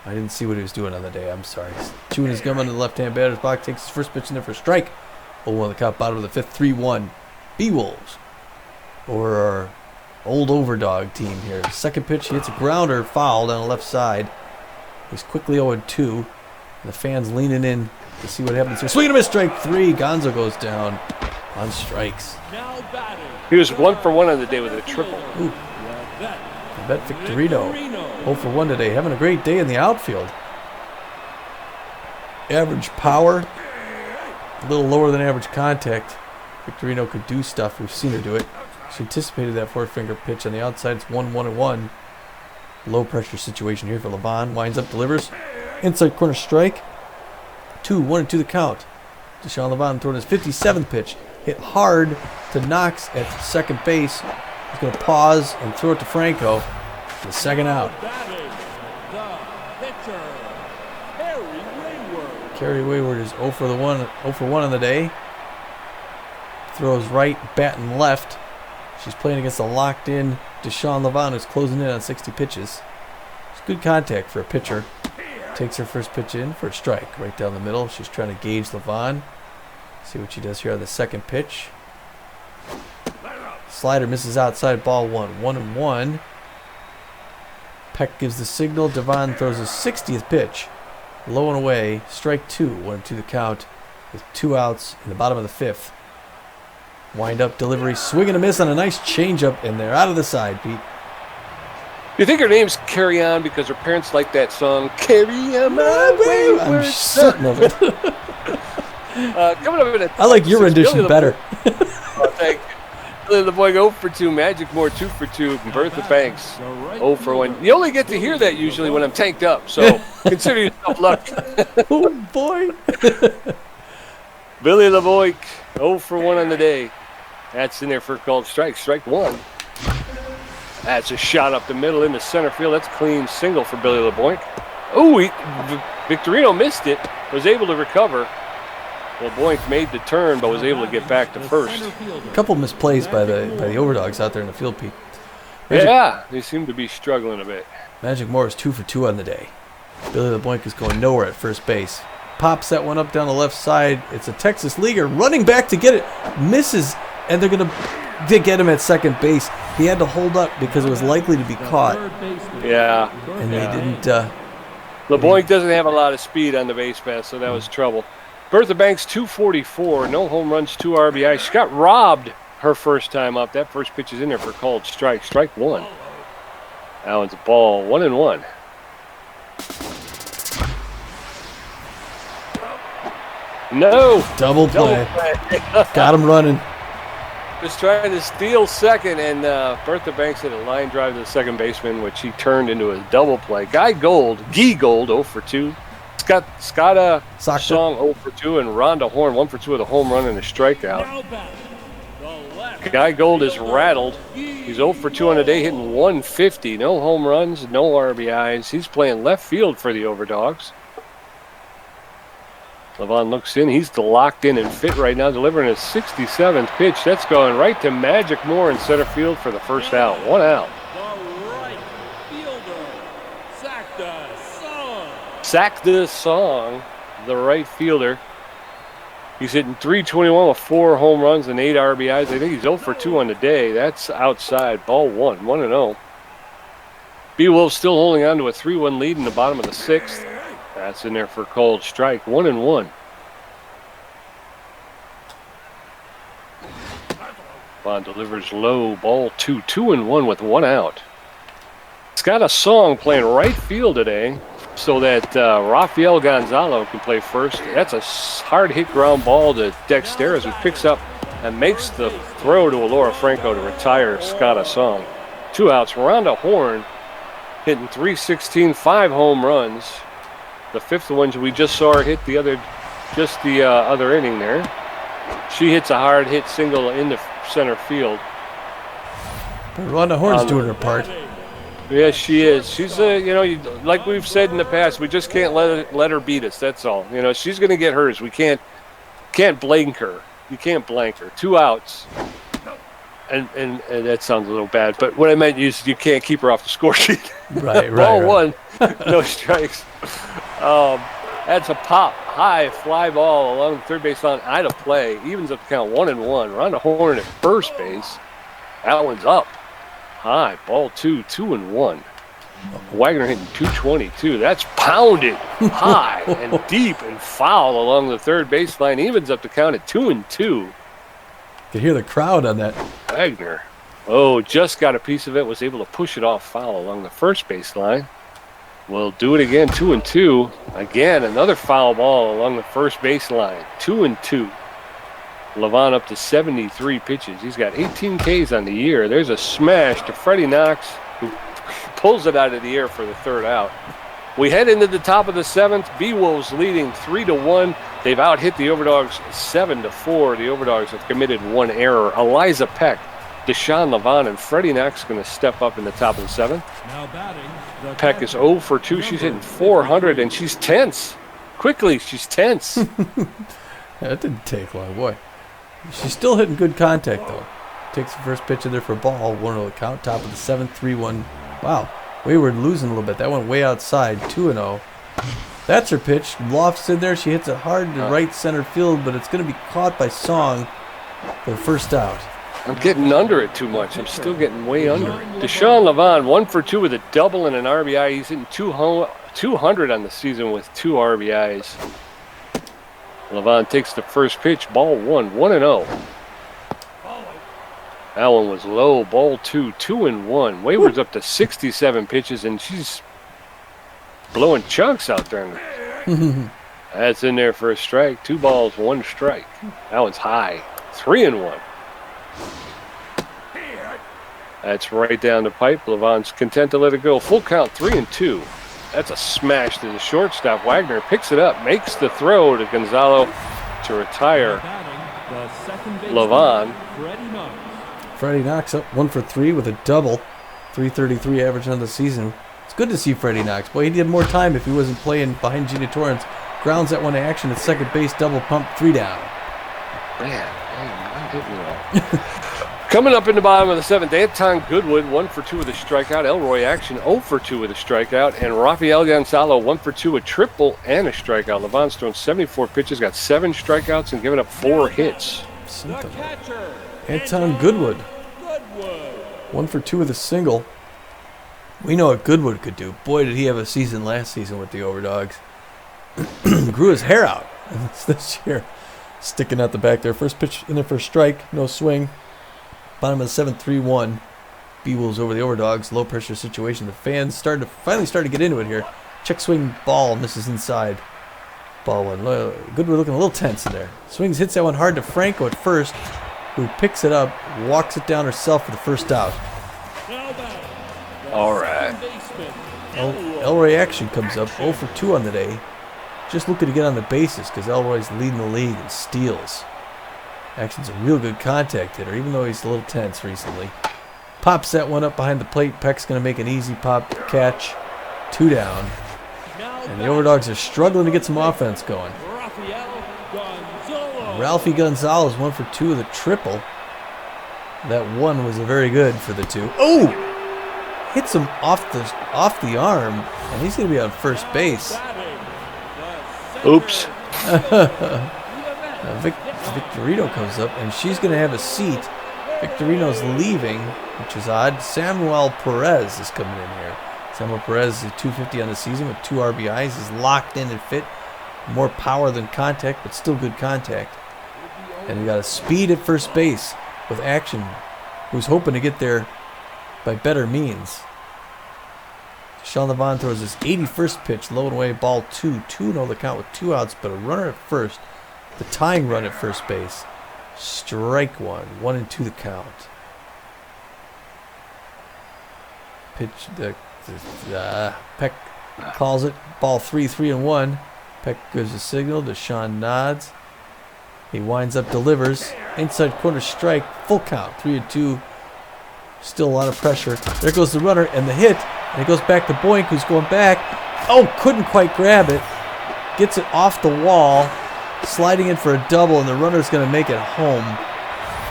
I didn't see what he was doing on the day. I'm sorry. He's chewing his gum under the left-hand batter's box. Takes his first pitch in there for a strike. 0-1 the count, bottom of the 5th, 3-1. Beewolves, or our old Overdog team here. Second pitch, he hits a grounder, foul down the left side. He's quickly 0-2. And the fans leaning in to see what happens here. Swing and a miss, strike 3. Gonzo goes down on strikes. Now batting. He was 1 for 1 on the day with a triple. Ooh. I bet Victorino 0 for 1 today. Having a great day in the outfield. Average power, a little lower than average contact. Victorino could do stuff. We've seen her do it. She anticipated that 4-finger pitch on the outside. It's 1-1-1. Low pressure situation here for LeBon. Winds up, delivers. Inside corner strike. 2-1-2 the count. Deshaun LeBon throwing his 57th pitch. Hit hard to Knox at second base. He's going to pause and throw it to Franco. The second out. Batting, the pitcher, Kerry Wayward. Kerry Wayward is 0 for 1 on the day. Throws right, batting left. She's playing against a locked-in Deshaun LeBon, who's closing in on 60 pitches. It's good contact for a pitcher. Takes her first pitch in for a strike right down the middle. She's trying to gauge LeBon. See what she does here on the second pitch. Slider misses outside, ball 1. 1-1. Peck gives the signal. Devon throws his 60th pitch. Low and away. Strike 2. 1-2 the count with 2 outs in the bottom of the 5th. Wind up delivery. Swing and a miss on a nice changeup in there. Out of the side, Pete. You think her name's Carry On because her parents like that song, Carry On My Wayward I'm certain of it. Coming up in a I like your rendition better. Thank you. Billy the Boy 0 for 2, Magic Moore 2 for 2, and Bertha Banks 0 for 1. You only get to hear that usually when I'm tanked up, so consider yourself lucky. Oh, boy. Billy the Boy 0 for 1 on the day. That's in there for a called strike. Strike 1. That's a shot up the middle into center field. That's a clean single for Billy LeBoink. Oh, Victorino missed it, was able to recover. LeBoink made the turn, but was able to get back to first. A couple misplays by the Overdogs out there in the field, Pete. Yeah, they seem to be struggling a bit. Magic Moore is 2 for 2 on the day. Billy LeBoink is going nowhere at first base. Pops that one up down the left side. It's a Texas leaguer running back to get it. Misses, and they're going to get him at second base. He had to hold up because it was likely to be caught. Yeah. And they didn't. LeBoink doesn't have a lot of speed on the base pass, so that was trouble. Bertha Banks, 244, no home runs, 2 RBI. She got robbed her first time up. That first pitch is in there for a called strike. Strike 1. That one's a ball, 1-1. No. Double play. Got him running. Just trying to steal second, and Bertha Banks hit a line drive to the second baseman, which he turned into a double play. Guy Gold, 0 for 2. Scotta Song 0 for 2, and Rhonda Horn 1 for 2 with a home run and a strikeout. Guy Gold is rattled. He's 0 for 2 on the day, hitting 150. No home runs, no RBIs. He's playing left field for the Overdogs. Levon looks in. He's locked in and fit right now, delivering his 67th pitch. That's going right to Magic Moore in center field for the first out. 1 out. Sack the Song, the right fielder. He's hitting .321 with 4 home runs and 8 RBIs. I think he's 0 for 2 on the day. That's outside. Ball 1, 1-0. Beewolves still holding on to a 3-1 lead in the bottom of the 6th. That's in there for a cold strike. 1-1. Bond delivers low, ball 2. 2-1 with 1 out. It's got a song playing right field today so that Rafael Gonzalo can play first. That's a hard hit ground ball to Dexteras, who picks up and makes the throw to Alora Franco to retire Scott Song. 2 outs. Rhonda Horn hitting .316, 5 home runs. The 5th one we just saw her hit the other inning there. She hits a hard hit single into center field. But Rhonda Horn's doing her part. Yes, she is. She's like we've said in the past, we just can't let her beat us. That's all. She's going to get hers. We can't blank her. You can't blank her. 2 outs. And that sounds a little bad, but what I meant is you can't keep her off the score sheet. Right. Ball 1, no strikes. That's a pop, high fly ball along the third base line, out of play. Evens up the count, 1-1. Rhonda Horn at first base. That one's up, high, ball 2, 2-1. Wagner hitting .222. That's pounded high and deep and foul along the third baseline. Evens up the count at 2-2. Could hear the crowd on that. Wagner, just got a piece of it. Was able to push it off foul along the first baseline. We'll do it again. 2-2. Again, another foul ball along the first baseline. 2-2. Levon up to 73 pitches. He's got 18 Ks on the year. There's a smash to Freddie Knox, who pulls it out of the air for the 3rd out. We head into the top of the 7th. Beewolves leading 3-1. They've out-hit the Overdogs 7-4. The Overdogs have committed 1 error. Eliza Peck, Deshaun Levon, and Freddie Knox going to step up in the top of the 7th. Now batting, Peck is 0 for 2. She's hitting .400, and she's tense. Quickly, she's tense. That didn't take long, boy. She's still hitting good contact, though. Takes the first pitch in there for a ball. 1-0 count, top of the 7th, 3-1. Wow. Wayward losing a little bit. That went way outside, 2-0. That's her pitch. Lofts in there. She hits it hard to right center field, but it's going to be caught by Song for the 1st out. I'm getting under it too much. I'm still getting way under it. Deshaun Levon, 1 for 2 with a double and an RBI. He's hitting 200 on the season with 2 RBIs. Levon takes the first pitch, ball 1, 1-0. That one was low, ball 2, 2-1. Wayward's up to 67 pitches, and she's blowing chunks out there. That's in there for a strike. 2 balls, 1 strike. That one's high, 3-1. That's right down the pipe. Levon's content to let it go. Full count, 3-2. That's a smash to the shortstop. Wagner picks it up, makes the throw to Gonzalo to retire Levon. Freddie Knox up 1 for 3 with a double. .333 average on the season. It's good to see Freddie Knox. Boy, he'd have more time if he wasn't playing behind Gina Torrance. Grounds that one to action at second base, double pump, 3 down. Man, I'm hitting it all. Coming up in the bottom of the 7th, Anton Goodwood, 1 for 2 with a strikeout. Elroy Action, 0 for 2 with a strikeout. And Rafael Gonzalo, 1 for 2, a triple and a strikeout. Levon's thrown 74 pitches, got 7 strikeouts, and given up 4 hits. Anton Goodwood, 1 for 2 with a single. We know what Goodwood could do. Boy, did he have a season last season with the Overdogs. Grew his hair out this year. Sticking out the back there. First pitch in there for a strike, no swing. Bottom of the 7th, 3-1. Beewolves over the Overdogs. Low pressure situation. The fans finally started to get into it here. Check swing ball, misses inside. Ball 1. Goodwood looking a little tense in there. Swings, hits that one hard to Franco at first, who picks it up, walks it down herself for the 1st out. All right. Elroy Action comes up 0 for 2 on the day. Just looking to get on the bases because Elroy's leading the league in steals. Action's a real good contact hitter, even though he's a little tense recently. Pops that one up behind the plate. Peck's going to make an easy pop catch. 2 down. And the Overdogs are struggling to get some offense going. Ralphie Gonzalez 1 for 2 with a triple. That one was very good for the 2. Oh! Hits him off the arm, and he's going to be on first base. Oops. Victorino comes up, and she's going to have a seat. Victorino's leaving, which is odd. Samuel Perez is coming in here. Samuel Perez is 250 on the season with 2 RBIs. He's locked in and fit. More power than contact, but still good contact. And he got a speed at first base with action. Who's hoping to get there by better means. Sean Levon throws his 81st pitch, low and away, ball 2. 2-0 the count with 2 outs, but a runner at first. The tying run at first base. Strike 1. 1-2 the count. Pitch, Peck calls it. Ball 3, 3-1. Peck gives a signal. Deshaun nods. He winds up, delivers. Inside corner strike. Full count. 3-2. Still a lot of pressure. There goes the runner and the hit. And it goes back to Boink, who's going back. Oh, couldn't quite grab it. Gets it off the wall. Sliding in for a double, and the runner's going to make it home.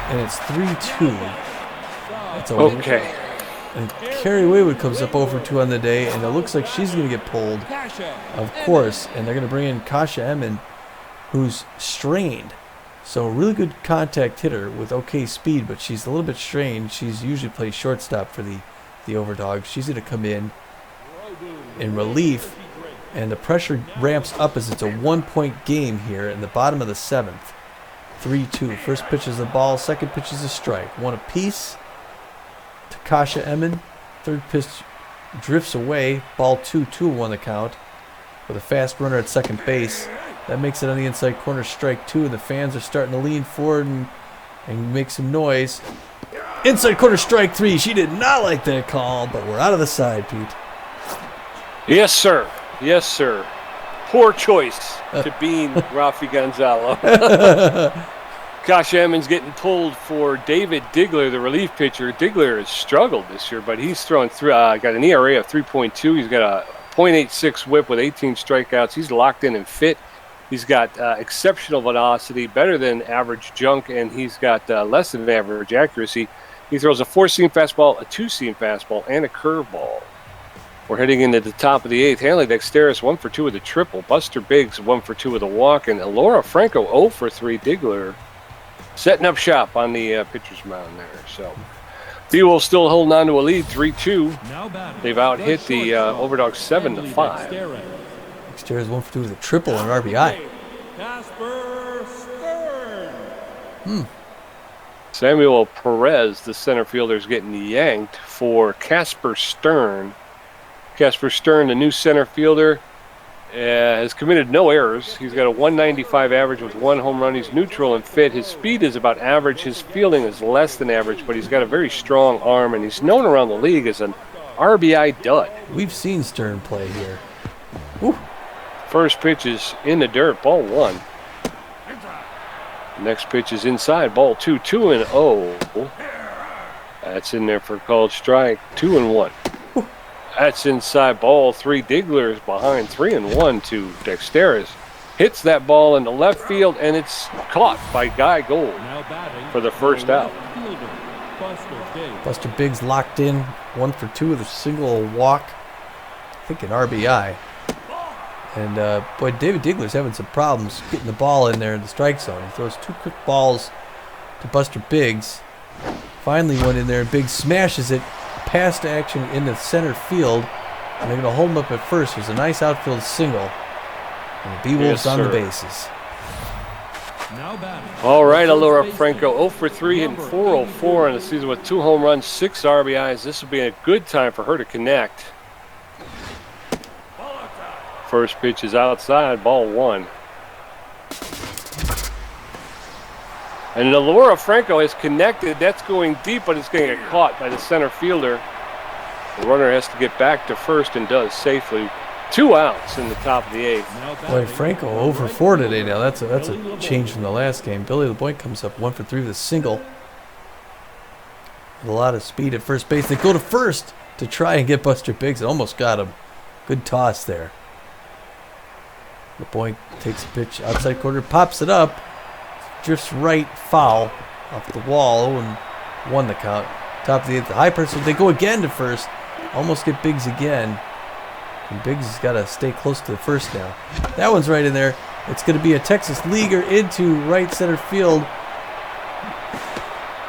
And it's 3-2. That's okay. And Carrie Waywood comes up over 2 on the day, and it looks like she's going to get pulled, of course. And they're going to bring in Kasha Emmon, who's strained. So a really good contact hitter with okay speed, but she's a little bit strained. She's usually plays shortstop for the Overdogs. She's going to come in relief, and the pressure ramps up as it's a 1-point game here in the bottom of the 7th. 3-2. First pitch is a ball, second pitch is a strike. 1 apiece to Kasha Emmon. Third pitch drifts away. Ball 2, 2-1 the count with a fast runner at second base. That makes it on the inside corner, strike 2, and the fans are starting to lean forward and make some noise. Inside corner, strike 3. She did not like that call, but we're out of the side, Pete. Yes, sir. Yes, sir. Poor choice to being Rafi Gonzalo. Kasha Emmons getting pulled for David Diggler, the relief pitcher. Diggler has struggled this year, but he's thrown through. Got an ERA of 3.2. He's got a .86 whip with 18 strikeouts. He's locked in and fit. He's got exceptional velocity, better than average junk, and he's got less than average accuracy. He throws a 4-seam fastball, a 2-seam fastball, and a curveball. We're heading into the top of the 8th. Hanley Dexteris 1 for 2 with a triple. Buster Biggs 1 for 2 with a walk, and Elora Franco 0 for 3. Diggler setting up shop on the pitcher's mound there. So Beewolves still holding on to a lead, 3-2. They've out-hit the Overdogs 7-5. Dexteris 1 for 2 with a triple and an RBI. Casper Stern. Samuel Perez, the center fielder, is getting yanked for Casper Stern. Casper Stern, the new center fielder, has committed no errors. He's got a 195 average with 1 home run. He's neutral and fit. His speed is about average. His fielding is less than average, but he's got a very strong arm, and he's known around the league as an RBI dud. We've seen Stern play here. Woo. First pitch is in the dirt, ball 1. Next pitch is inside, ball 2, 2-0. That's in there for a called strike, 2-1. That's inside, ball 3. Diggler is behind, 3-1 to Dexteris. Hits that ball in the left field, and it's caught by Guy Gold for the first out. Buster Biggs locked in, 1 for 2 with a single walk. I think an RBI. And, boy, David Diggler's having some problems getting the ball in there in the strike zone. He throws 2 quick balls to Buster Biggs. Finally one in there, and Biggs smashes it past action in the center field. And they're going to hold him up at first. There's a nice outfield single. And the Beewolves on the bases. All right, Elora Franco 0 for 3 and 404 in the season with 2 home runs, 6 RBIs. This will be a good time for her to connect. First pitch is outside, ball 1. And Elora Franco has connected. That's going deep, but it's going to get caught by the center fielder. The runner has to get back to first and does safely. 2 outs in the top of the 8th. Boy, Franco 0 for 4 today now. That's a change from the last game. Billy LeBoy comes up 1 for 3 with a single. With a lot of speed at first base. They go to first to try and get Buster Biggs. It almost got him. Good toss there. LeBoy takes a pitch outside corner, pops it up, drifts right, foul off the wall, and 1 the count. Top of the 8th, the high person. They go again to first, almost get Biggs again. And Biggs has got to stay close to the first now. That one's right in there. It's going to be a Texas leaguer into right center field.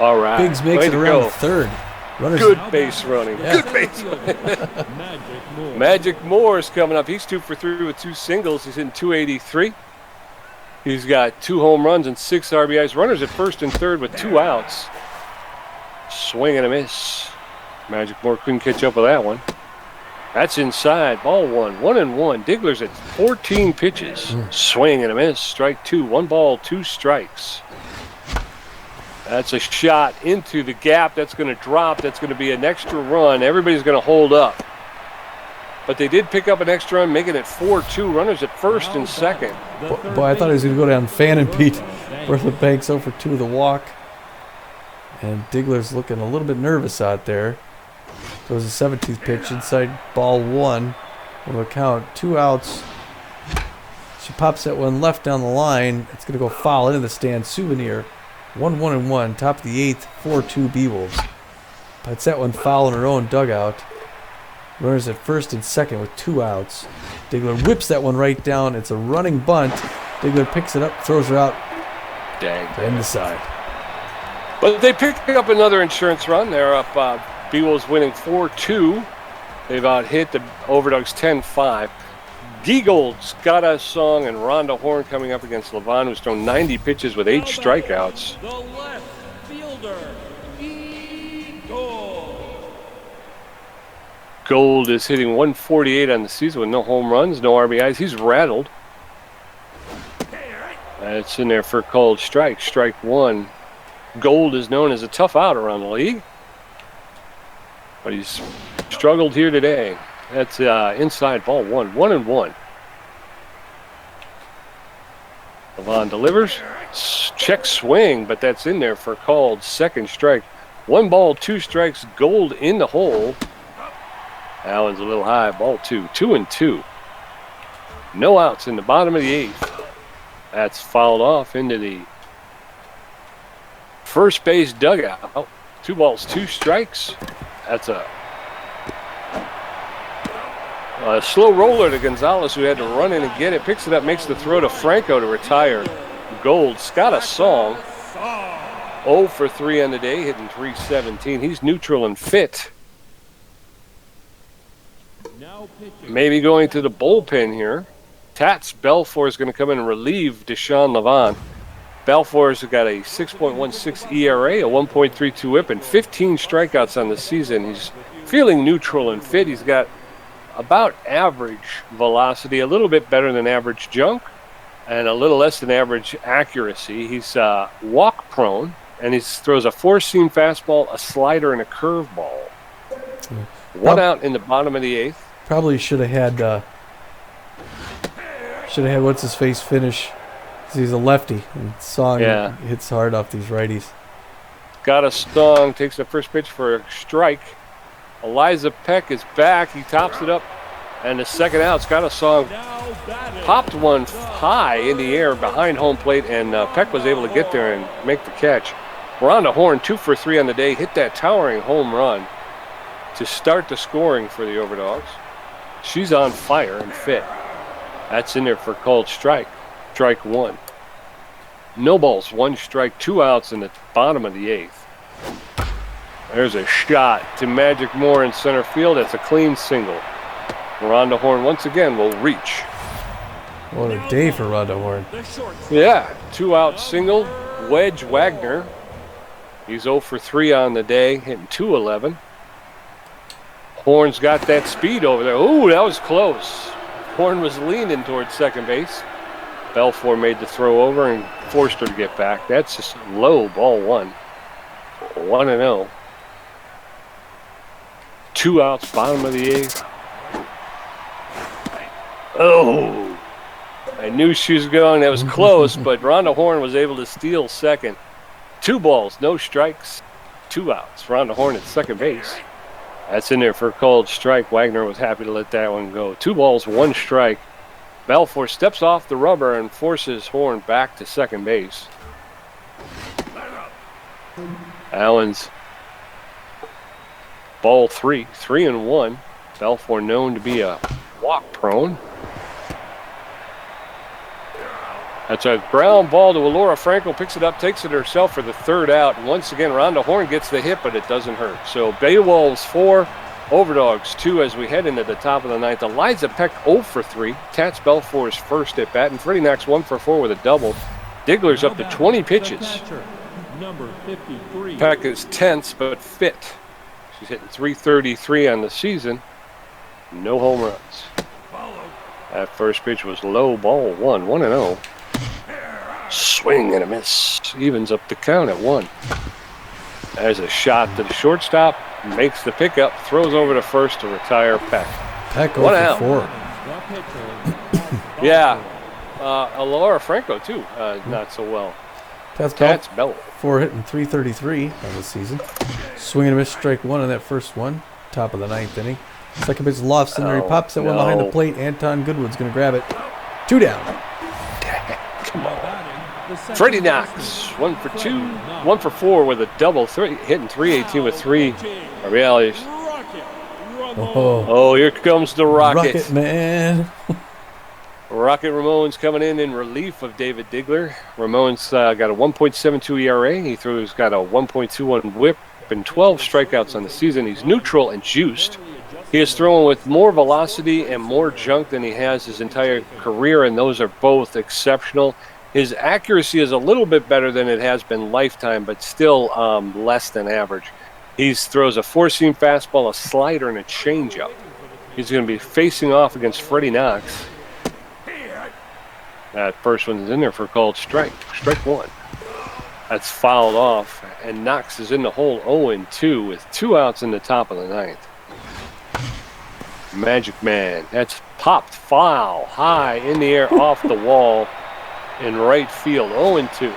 All right. Biggs makes it around the third. Runners. Good base running. Yeah. Good base running. Magic Moore is coming up. He's 2 for 3 with 2 singles. He's hitting .283. He's got 2 home runs and 6 RBIs. Runners at first and third with 2 outs. Swing and a miss. Magic Moore couldn't catch up with that one. That's inside. Ball 1. 1-1. Diggler's at 14 pitches. Swing and a miss. Strike 2. 1 ball, 2 strikes. That's a shot into the gap. That's going to drop. That's going to be an extra run. Everybody's going to hold up. But they did pick up an extra run, making it 4-2. Runners at first and second. Boy, I thought he was going to go down fan and beat Bertha Banks over 2 of the walk. And Diggler's looking a little bit nervous out there. Throws a 17th pitch inside ball 1. Will count 2 outs. She pops that one left down the line. It's going to go foul into the stand. Souvenir. 1-1-1. Top of the 8th. 4-2 Beewolves. Puts that one foul in her own dugout. Runners at first and second with 2 outs. Diggler whips that one right down. It's a running bunt. Diggler picks it up, throws her out. Dang. To end the side. But they picked up another insurance run. They're up. Beewolves winning 4-2. They've out-hit the Overdogs 10-5. Giegold, Scott Song, and Rhonda Horn coming up against Levon, who's thrown 90 pitches with 8 strikeouts. The left fielder, Gold. Gold is hitting 148 on the season with no home runs, no RBIs. He's rattled. It's in there for a called strike. Strike 1. Gold is known as a tough out around the league. But he's struggled here today. That's inside ball 1. 1-1. Levon delivers. Check swing, but that's in there for a called second strike. 1 ball, 2 strikes. Gold in the hole. That one's a little high. Ball 2. 2-2. No outs in the bottom of the 8th. That's fouled off into the first base dugout. 2 balls, 2 strikes. That's a slow roller to Gonzalez, who had to run in and get it. Picks it up, makes the throw to Franco to retire. Gold. Scott Song. 0 for 3 on the day, hitting .317. He's neutral and fit. Maybe going to the bullpen here. Tats Belfour is going to come in and relieve Deshaun Levon. Belfour's got a 6.16 ERA, a 1.32 whip, and 15 strikeouts on the season. He's feeling neutral and fit. He's got about average velocity, a little bit better than average junk, and a little less than average accuracy. He's walk prone, and he throws a 4-seam fastball, a slider, and a curveball. 1 out in the bottom of the 8th. Probably should have had what's his face finish. He's a lefty, and Song hits hard off these righties. Got a Song, takes the first pitch for a strike. Eliza Peck is back. He tops it up, and the second out. Scott a Song popped one high in the air behind home plate, and Peck was able to get there and make the catch. Rhonda Horn, 2 for 3 on the day, hit that towering home run to start the scoring for the Overdogs. She's on fire and fit. That's in there for called strike. Strike 1. No balls, 1 strike, 2 outs in the bottom of the 8th. There's a shot to Magic Moore in center field. That's a clean single. Rhonda Horn once again will reach. What a day for Rhonda Horn. Yeah, 2-out single. Wedge Wagner. He's 0 for 3 on the day, hitting .211. Horn's got that speed over there. Ooh, that was close. Horn was leaning towards second base. Belfour made the throw over and forced her to get back. That's just low, ball 1. 1-0. 2 outs, bottom of the 8th. Oh, I knew she was going. That was close, but Rhonda Horn was able to steal second. 2 balls, no strikes, 2 outs. Rhonda Horn at second base. That's in there for a called strike. Wagner was happy to let that one go. 2 balls, 1 strike. Belfour steps off the rubber and forces Horn back to second base. Allen's ball 3, 3-1. Belfour known to be a walk prone. That's a ground ball to Alora Franco. Picks it up, takes it herself for the third out. And once again, Rhonda Horn gets the hit, but it doesn't hurt. So Beewolves 4, Overdogs 2 as we head into the top of the ninth. Eliza Peck 0 for 3. Tats Belfour's first at bat. And Freddie Knox 1 for 4 with a double. Diggler's up to 20 pitches. Number 53. Peck is tense but fit. She's hitting .333 on the season. No home runs. That first pitch was low, ball 1-0. Swing and a miss. Evens up the count at 1. There's a shot to the shortstop. Makes the pickup. Throws over to first to retire Peck. Peck 1 0 out. for 4. Yeah. Laura Franco, too. Not so well. Tats Bell. 4 hitting .333 on the season. Swing and a miss, strike 1 on that first one. Top of the ninth inning. Second pitch lofts in there. He pops that one behind the plate. Anton Goodwood's going to grab it. 2 down. Come on. Freddie Knox, 1 for 2, 1 for 4 with a double, hitting .318 with 3 RBIs. Oh, here comes the Rocket. Rocket man. Rocket Ramon's coming in relief of David Diggler. Ramon's got a 1.72 ERA. He's got a 1.21 whip and 12 strikeouts on the season. He's neutral and juiced. He is throwing with more velocity and more junk than he has his entire career, and those are both exceptional. His accuracy is a little bit better than it has been lifetime, but still less than average. He throws a four-seam fastball, a slider, and a changeup. He's going to be facing off against Freddie Knox. That first one's in there for a called strike. Strike 1. That's fouled off, and Knox is in the hole 0-2 with 2 outs in the top of the ninth. Magic Man. That's popped foul high in the air off the wall in right field. 0-2.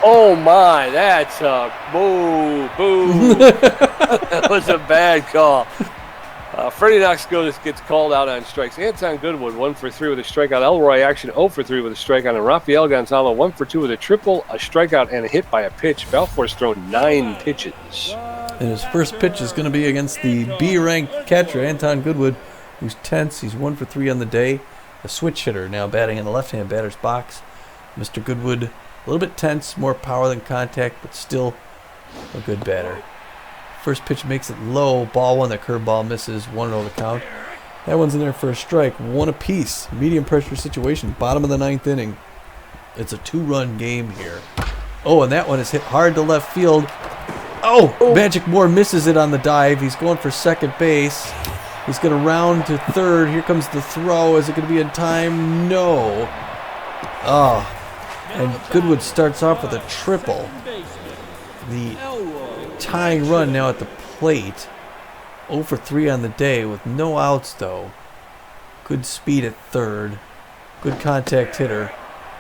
Oh my, that's a boo. That was a bad call. Freddie Knox gets called out on strikes. Anton Goodwood 1 for 3 with a strikeout. Elroy Action 0 for 3 with a strikeout. And Rafael Gonzalo 1 for 2 with a triple, a strikeout, and a hit by a pitch. Balfour's thrown 9 pitches. And his first pitch is going to be against the B-ranked catcher, Anton Goodwood, who's tense. He's 1 for 3 on the day. A switch hitter now batting in the left-hand batter's box. Mr. Goodwood, a little bit tense, more power than contact, but still a good batter. First pitch makes it low, ball 1, the curveball misses, 1-0 the count. That one's in there for a strike, 1 apiece. Medium pressure situation, bottom of the ninth inning. It's a 2-run game here. Oh, and that one is hit hard to left field. Oh, Magic Moore misses it on the dive. He's going for second base. He's going to round to third. Here comes the throw. Is it going to be in time? No. Oh, and Goodwood starts off with a triple. The tying run now at the plate. 0 for 3 on the day with no outs, though. Good speed at third. Good contact hitter.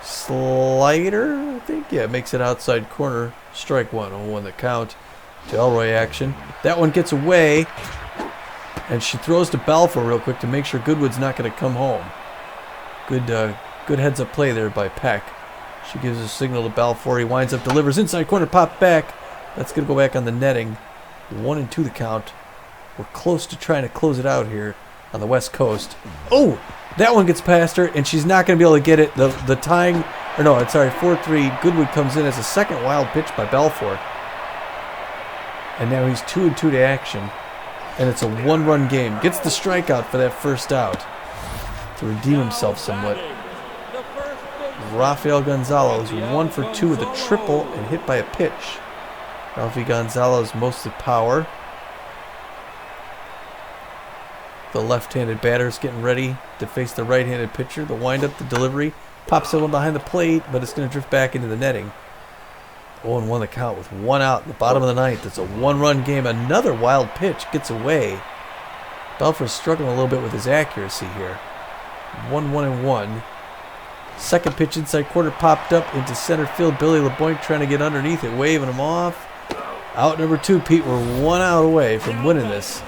Slider, I think? Yeah, makes it outside corner. Strike 1, 0-1 the count to Elroy Action. That one gets away, and she throws to Balfour real quick to make sure Goodwood's not going to come home. Good heads-up play there by Peck. She gives a signal to Balfour. He winds up, delivers inside corner, pop back. That's going to go back on the netting. 1-2 the count. We're close to trying to close it out here on the West Coast. Oh, that one gets past her, and she's not going to be able to get it. The tying, or no, sorry, 4-3. Goodwood comes in as a second wild pitch by Balfour. And now he's 2-2 to action. And it's a 1-run game. Gets the strikeout for that first out to redeem himself somewhat. Rafael Gonzalo's 1 for 2 with a triple and hit by a pitch. Rafael Gonzalo's mostly power. The left-handed batter's getting ready to face the right-handed pitcher. The windup, the delivery, pops it one behind the plate, but it's going to drift back into the netting. 0-1 the count with 1 out in the bottom of the ninth. It's a 1-run game. Another wild pitch gets away. Balfour's struggling a little bit with his accuracy here. 1-1-1. Second pitch inside corner popped up into center field. Billy LeBoink trying to get underneath it, waving him off. Out number 2, Pete. We're 1 out away from winning this.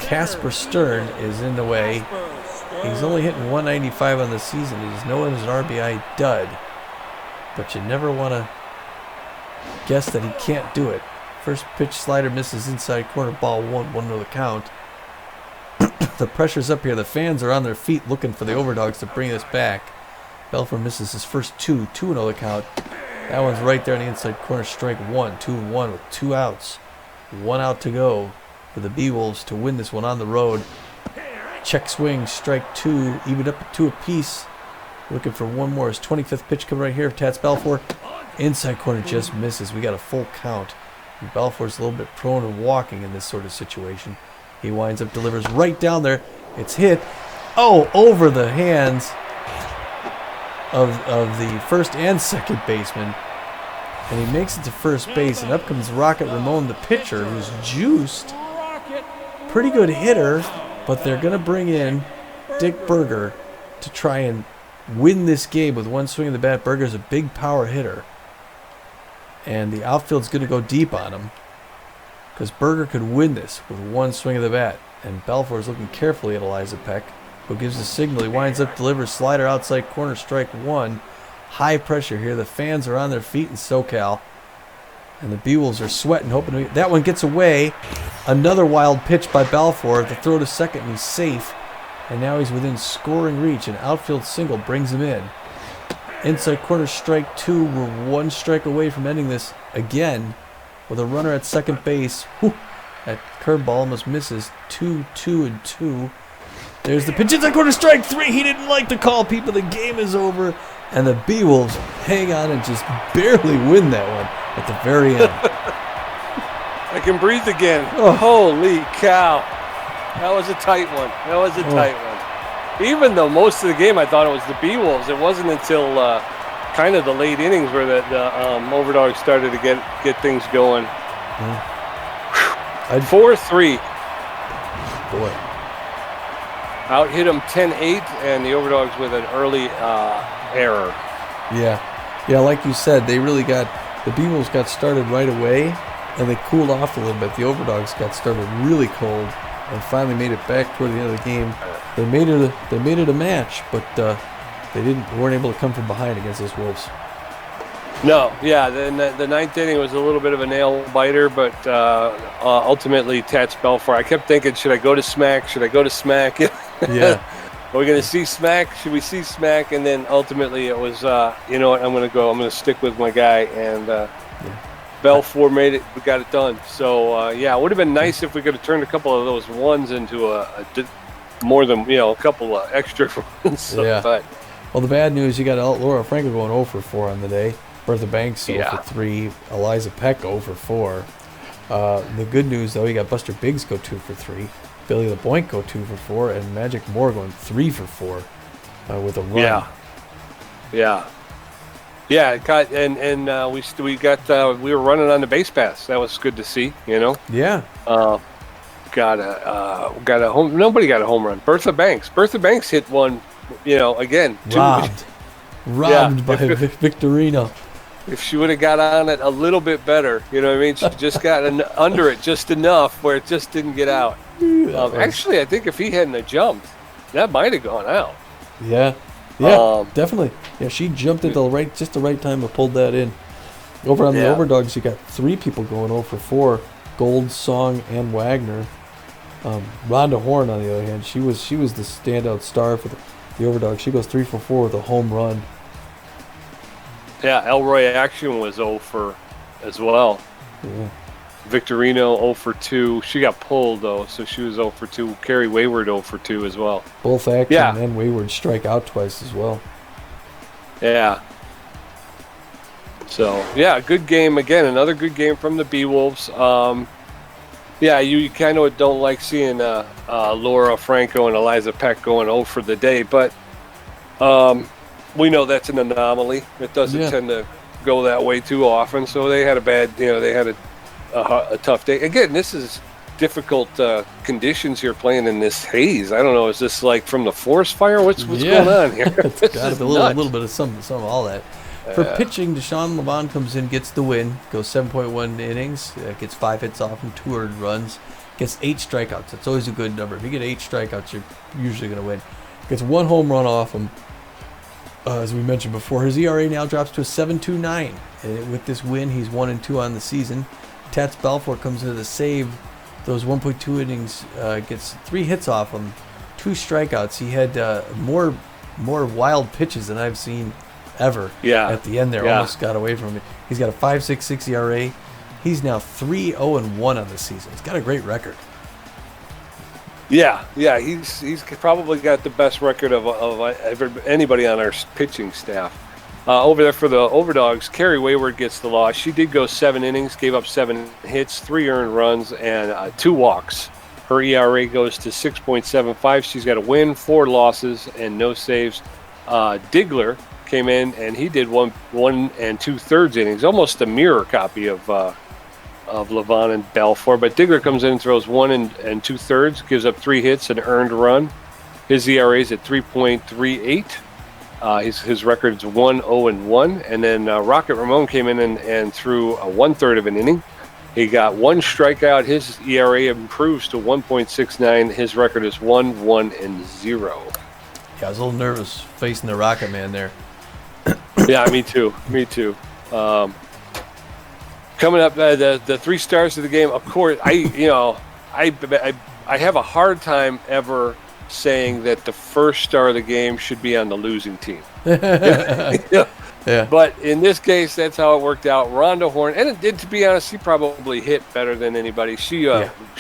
Casper Stern is in the way. He's only hitting 195 on the season. He's known as an RBI dud. But you never want to guess that he can't do it. First pitch slider misses inside corner, ball 1, 1-0 the count. The pressure's up here. The fans are on their feet looking for the Overdogs to bring this back. Belfour misses his first 2-0 the count. That one's right there on the inside corner, strike 1, 2-1 with 2 outs. 1 out to go for the Beewolves to win this one on the road. Check swing, strike 2, even up at 2 apiece. Looking for one more. His 25th pitch coming right here. Tats Belfour. Inside corner just misses. We got a full count. And Belfour's a little bit prone to walking in this sort of situation. He winds up, delivers right down there. It's hit. Oh, over the hands of the first and second baseman. And he makes it to first base. And up comes Rocket Ramon, the pitcher, who's juiced. Pretty good hitter. But they're going to bring in Dick Berger to try and win this game with one swing of the bat. Berger's a big power hitter. And the outfield's going to go deep on him. Because Berger could win this with one swing of the bat. And Belfour is looking carefully at Eliza Peck, who gives the signal. He winds up, delivers slider outside corner, strike 1. High pressure here. The fans are on their feet in SoCal. And the Beewolves are sweating, hoping to... That one gets away. Another wild pitch by Belfour. The throw to second, and he's safe. And now he's within scoring reach. An outfield single brings him in. Inside corner, strike 2. We're 1 strike away from ending this again with a runner at second base. Whew. That curveball almost misses. 2-2-2. There's the pitch. Inside corner, strike 3. He didn't like the call, people. The game is over. And the Beewolves hang on and just barely win that one at the very end. I can breathe again. Oh. Holy cow. That was a tight one. That was a tight one. Even though most of the game I thought it was the Beewolves, it wasn't until kind of the late innings where the Overdogs started to get things going. 4-3. Boy. Out hit him 10-8, and the Overdogs with an early error. Yeah, like you said, they really got... The Beewolves got started right away, and they cooled off a little bit. The Overdogs got started really cold and finally made it back toward the end of the game. They made it a match, but they weren't able to come from behind against those Wolves. No, yeah, the ninth inning was a little bit of a nail biter, but ultimately Tats Belfour. I kept thinking, should I go to Smack? Should I go to Smack? Yeah. Are we going to see Smack? Should we see Smack? And then ultimately it was, you know what, I'm going to stick with my guy. And Belfour made it, we got it done. So, yeah, it would have been nice if we could have turned a couple of those ones into more than, a couple of extra ones. So, yeah. But, well, the bad news, you got Laura Franco going 0 for 4 on the day. Bertha Banks 0 Yeah. for 3. Eliza Peck 0 for 4. The good news, though, you got Buster Biggs go 2 for 3. Billy LeBoink go 2 for 4, and Magic Moore going 3 for 4 with a run. Yeah. We were running on the base pass. That was good to see. Yeah. Got a home. Nobody got a home run. Bertha Banks hit one. Again. Robbed by Victorino. If she would have got on it a little bit better, you know what I mean? She just got under it just enough where it just didn't get out. Actually, I think if he hadn't have jumped, that might have gone out. Yeah, definitely. Yeah, she jumped at the right time and pulled that in. Over on the Overdogs, you got 3 people going 0 for 4: Gold, Song, and Wagner. Rhonda Horn, on the other hand, she was the standout star for the Overdogs. She goes 3 for 4 with a home run. Yeah, Elroy Action was 0 for as well. Yeah. Victorino 0 for 2. She got pulled, though, so she was 0 for 2. Carrie Wayward 0 for 2 as well. Both Action and Wayward strike out twice as well. Yeah. So, yeah, good game. Again, another good game from the Beewolves. You kind of don't like seeing Laura Franco and Eliza Peck going 0 for the day, but we know that's an anomaly. It doesn't tend to go that way too often, so they had a tough day. Again, this is difficult conditions here playing in this haze. I don't know, is this like from the forest fire? What's going on here? It's got to be a little bit of some of all that. For pitching, Deshaun Levon comes in, gets the win, goes 7.1 innings, gets 5 hits off and 2 earned runs, gets 8 strikeouts. That's always a good number. If you get 8 strikeouts, you're usually going to win. Gets 1 home run off him. As we mentioned before, his ERA now drops to a 7.29. And with this win, he's 1-2 on the season. Tats Belfour comes into the save. Those 1.2 innings, gets 3 hits off him, 2 strikeouts. He had more more wild pitches than I've seen ever. Yeah. At the end there, Yeah. almost got away from me. He's got a 5.66 ERA. He's now 3-0-1 on the season. He's got a great record. Yeah, he's probably got the best record of anybody on our pitching staff. Over there for the Overdogs, Carrie Wayward gets the loss. She did go 7 innings, gave up 7 hits, 3 earned runs, and 2 walks. Her ERA goes to 6.75. She's got a win, 4 losses, and no saves. Diggler came in, and he did 1 2/3 innings, almost a mirror copy of Levon and Balfour. But Diggler comes in and throws 1 2/3, gives up 3 hits, an earned run. His ERA is at 3.38. His record is 1-0-1. And then Rocket Ramon came in and threw a 1/3 of an inning. He got 1 strikeout. His ERA improves to 1.69. His record is 1-1-0. Yeah, I was a little nervous facing the Rocket Man there. Yeah, me too. Coming up, the 3 stars of the game. Of course, I have a hard time ever saying that the first star of the game should be on the losing team. Yeah. But in this case, that's how it worked out. Rhonda Horn, and it did, to be honest, she probably hit better than anybody. She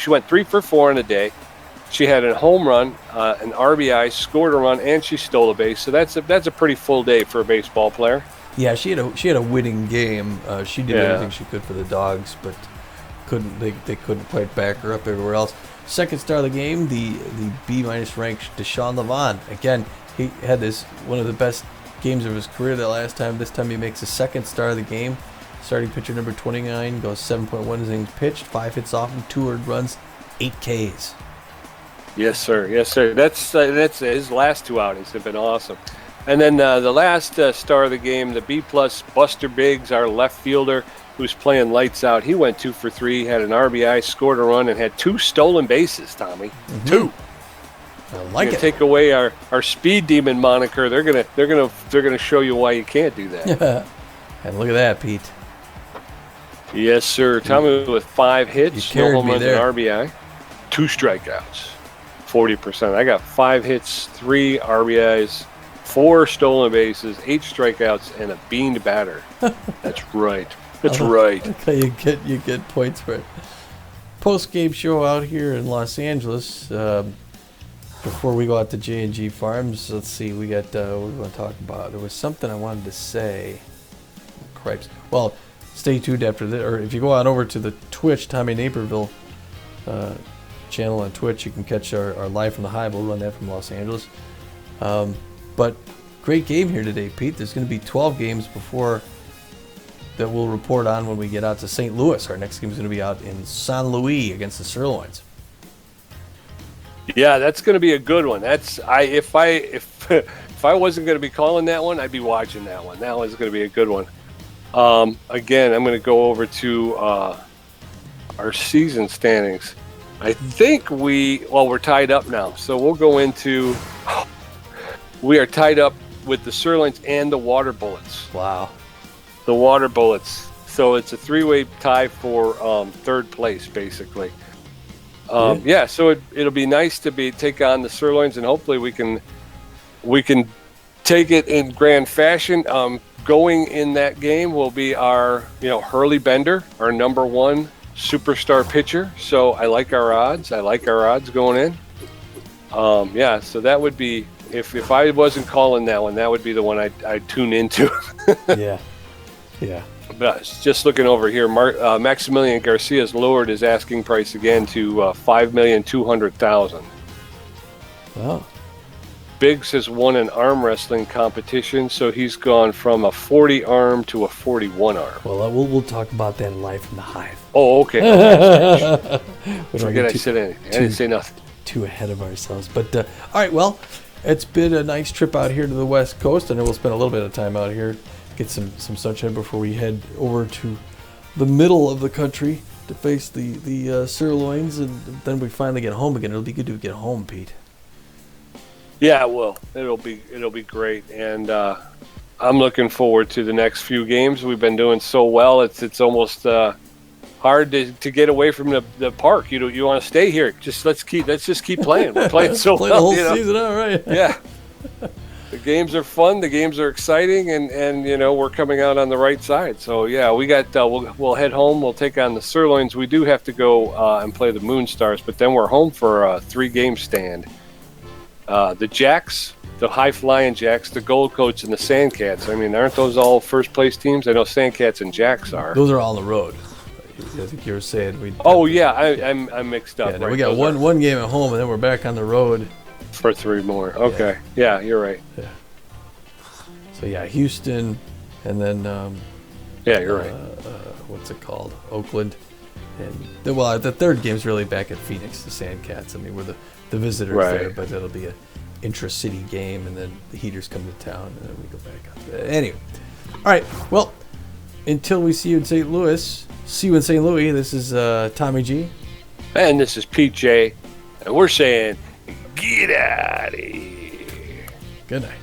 went 3 for 4 in a day. She had a home run, an RBI, scored a run, and she stole a base. So that's a pretty full day for a baseball player. Yeah, she had a winning game. She did everything she could for the Dogs, but they couldn't quite back her up everywhere else. Second star of the game, the B- ranked Deshaun Levon. Again, he had one of the best games of his career that last time. This time he makes the second star of the game. Starting pitcher number 29 goes 7.1 innings pitched, 5 hits off him, 2 earned runs, 8 Ks. Yes, sir. That's his last 2 outings have been awesome. And then the last star of the game, the B+, Buster Biggs, our left fielder, who's playing lights out. He went 2 for 3, had an RBI, scored a run, and had 2 stolen bases, Tommy. Mm-hmm. 2. I like it. Take away our speed demon moniker. They're gonna show you why you can't do that. And look at that, Pete. Yes, sir. Tommy with 5 hits, no home runs, and RBI, 2 strikeouts, 40%. I got 5 hits, 3 RBIs, 4 stolen bases, 8 strikeouts, and a beaned batter. That's right. That's right. Okay, you get points for it. Post-game show out here in Los Angeles. Before we go out to J&G Farms, let's see. We got what we want to talk about. There was something I wanted to say. Cripes. Well, stay tuned after this, or if you go on over to the Twitch Tommy Naperville channel on Twitch, you can catch our live from the hive. We'll run that from Los Angeles. But great game here today, Pete. There's going to be 12 games before that we'll report on when we get out to St. Louis. Our next game is going to be out in San Luis against the Sirloins. Yeah, that's going to be a good one. If I wasn't going to be calling that one, I'd be watching that one. That one's going to be a good one. Again, I'm going to go over to our season standings. I think we're tied up now, so we'll go into. We are tied up with the Sirloins and the Water Bullets. Wow. The Water Bullets. So it's a 3-way tie for 3rd place, basically. Yeah, so it'll be nice to take on the Sirloins, and hopefully we can take it in grand fashion. Going in that game will be our Hurley Bender, our number 1 superstar pitcher. So I like our odds. Going in. Yeah, so that would be if I wasn't calling that one, that would be the one I'd tune into. Yeah. But just looking over here, Maximilian Garcia's lowered his asking price again to $5,200,000. Wow. Biggs has won an arm wrestling competition, so he's gone from a 40 arm to a 41 arm. Well, we'll talk about that live from the hive. Oh, okay. Forget I said anything. I didn't say nothing. Too ahead of ourselves. But all right, well, it's been a nice trip out here to the West Coast. I know we'll spend a little bit of time out here, get some sunshine before we head over to the middle of the country to face the Sirloins, and then we finally get home again. It'll be good to get home, Pete. Yeah, it will. It'll be great, and I'm looking forward to the next few games. We've been doing so well. It's almost hard to get away from the park. You want to stay here? Let's just keep playing. We're playing so Play well. the whole season, all right. Yeah. The games are fun. The games are exciting, and we're coming out on the right side. So yeah, we got we'll head home. We'll take on the Sirloins. We do have to go and play the Moonstars, but then we're home for a 3-game stand. The Jacks, the High Flying Jacks, the Gold Coats, and the Sandcats. I mean, aren't those all first place teams? I know Sandcats and Jacks are. Those are all on the road. I think you were saying we. Oh yeah, I'm mixed up. Yeah, right? we got one game at home, and then we're back on the road for 3 more. Okay, yeah, you're right. Yeah. So yeah, Houston, and then yeah, you're right. What's it called? Oakland, and the third game's really back at Phoenix, the Sandcats. I mean, we're the visitors there, but it'll be a intra-city game, and then the Heaters come to town, and then we go back up there. Anyway, all right. Well, until we see you in St. Louis, see you in St. Louis. This is Tommy G, and this is PJ, and we're saying, get out of here. Good night.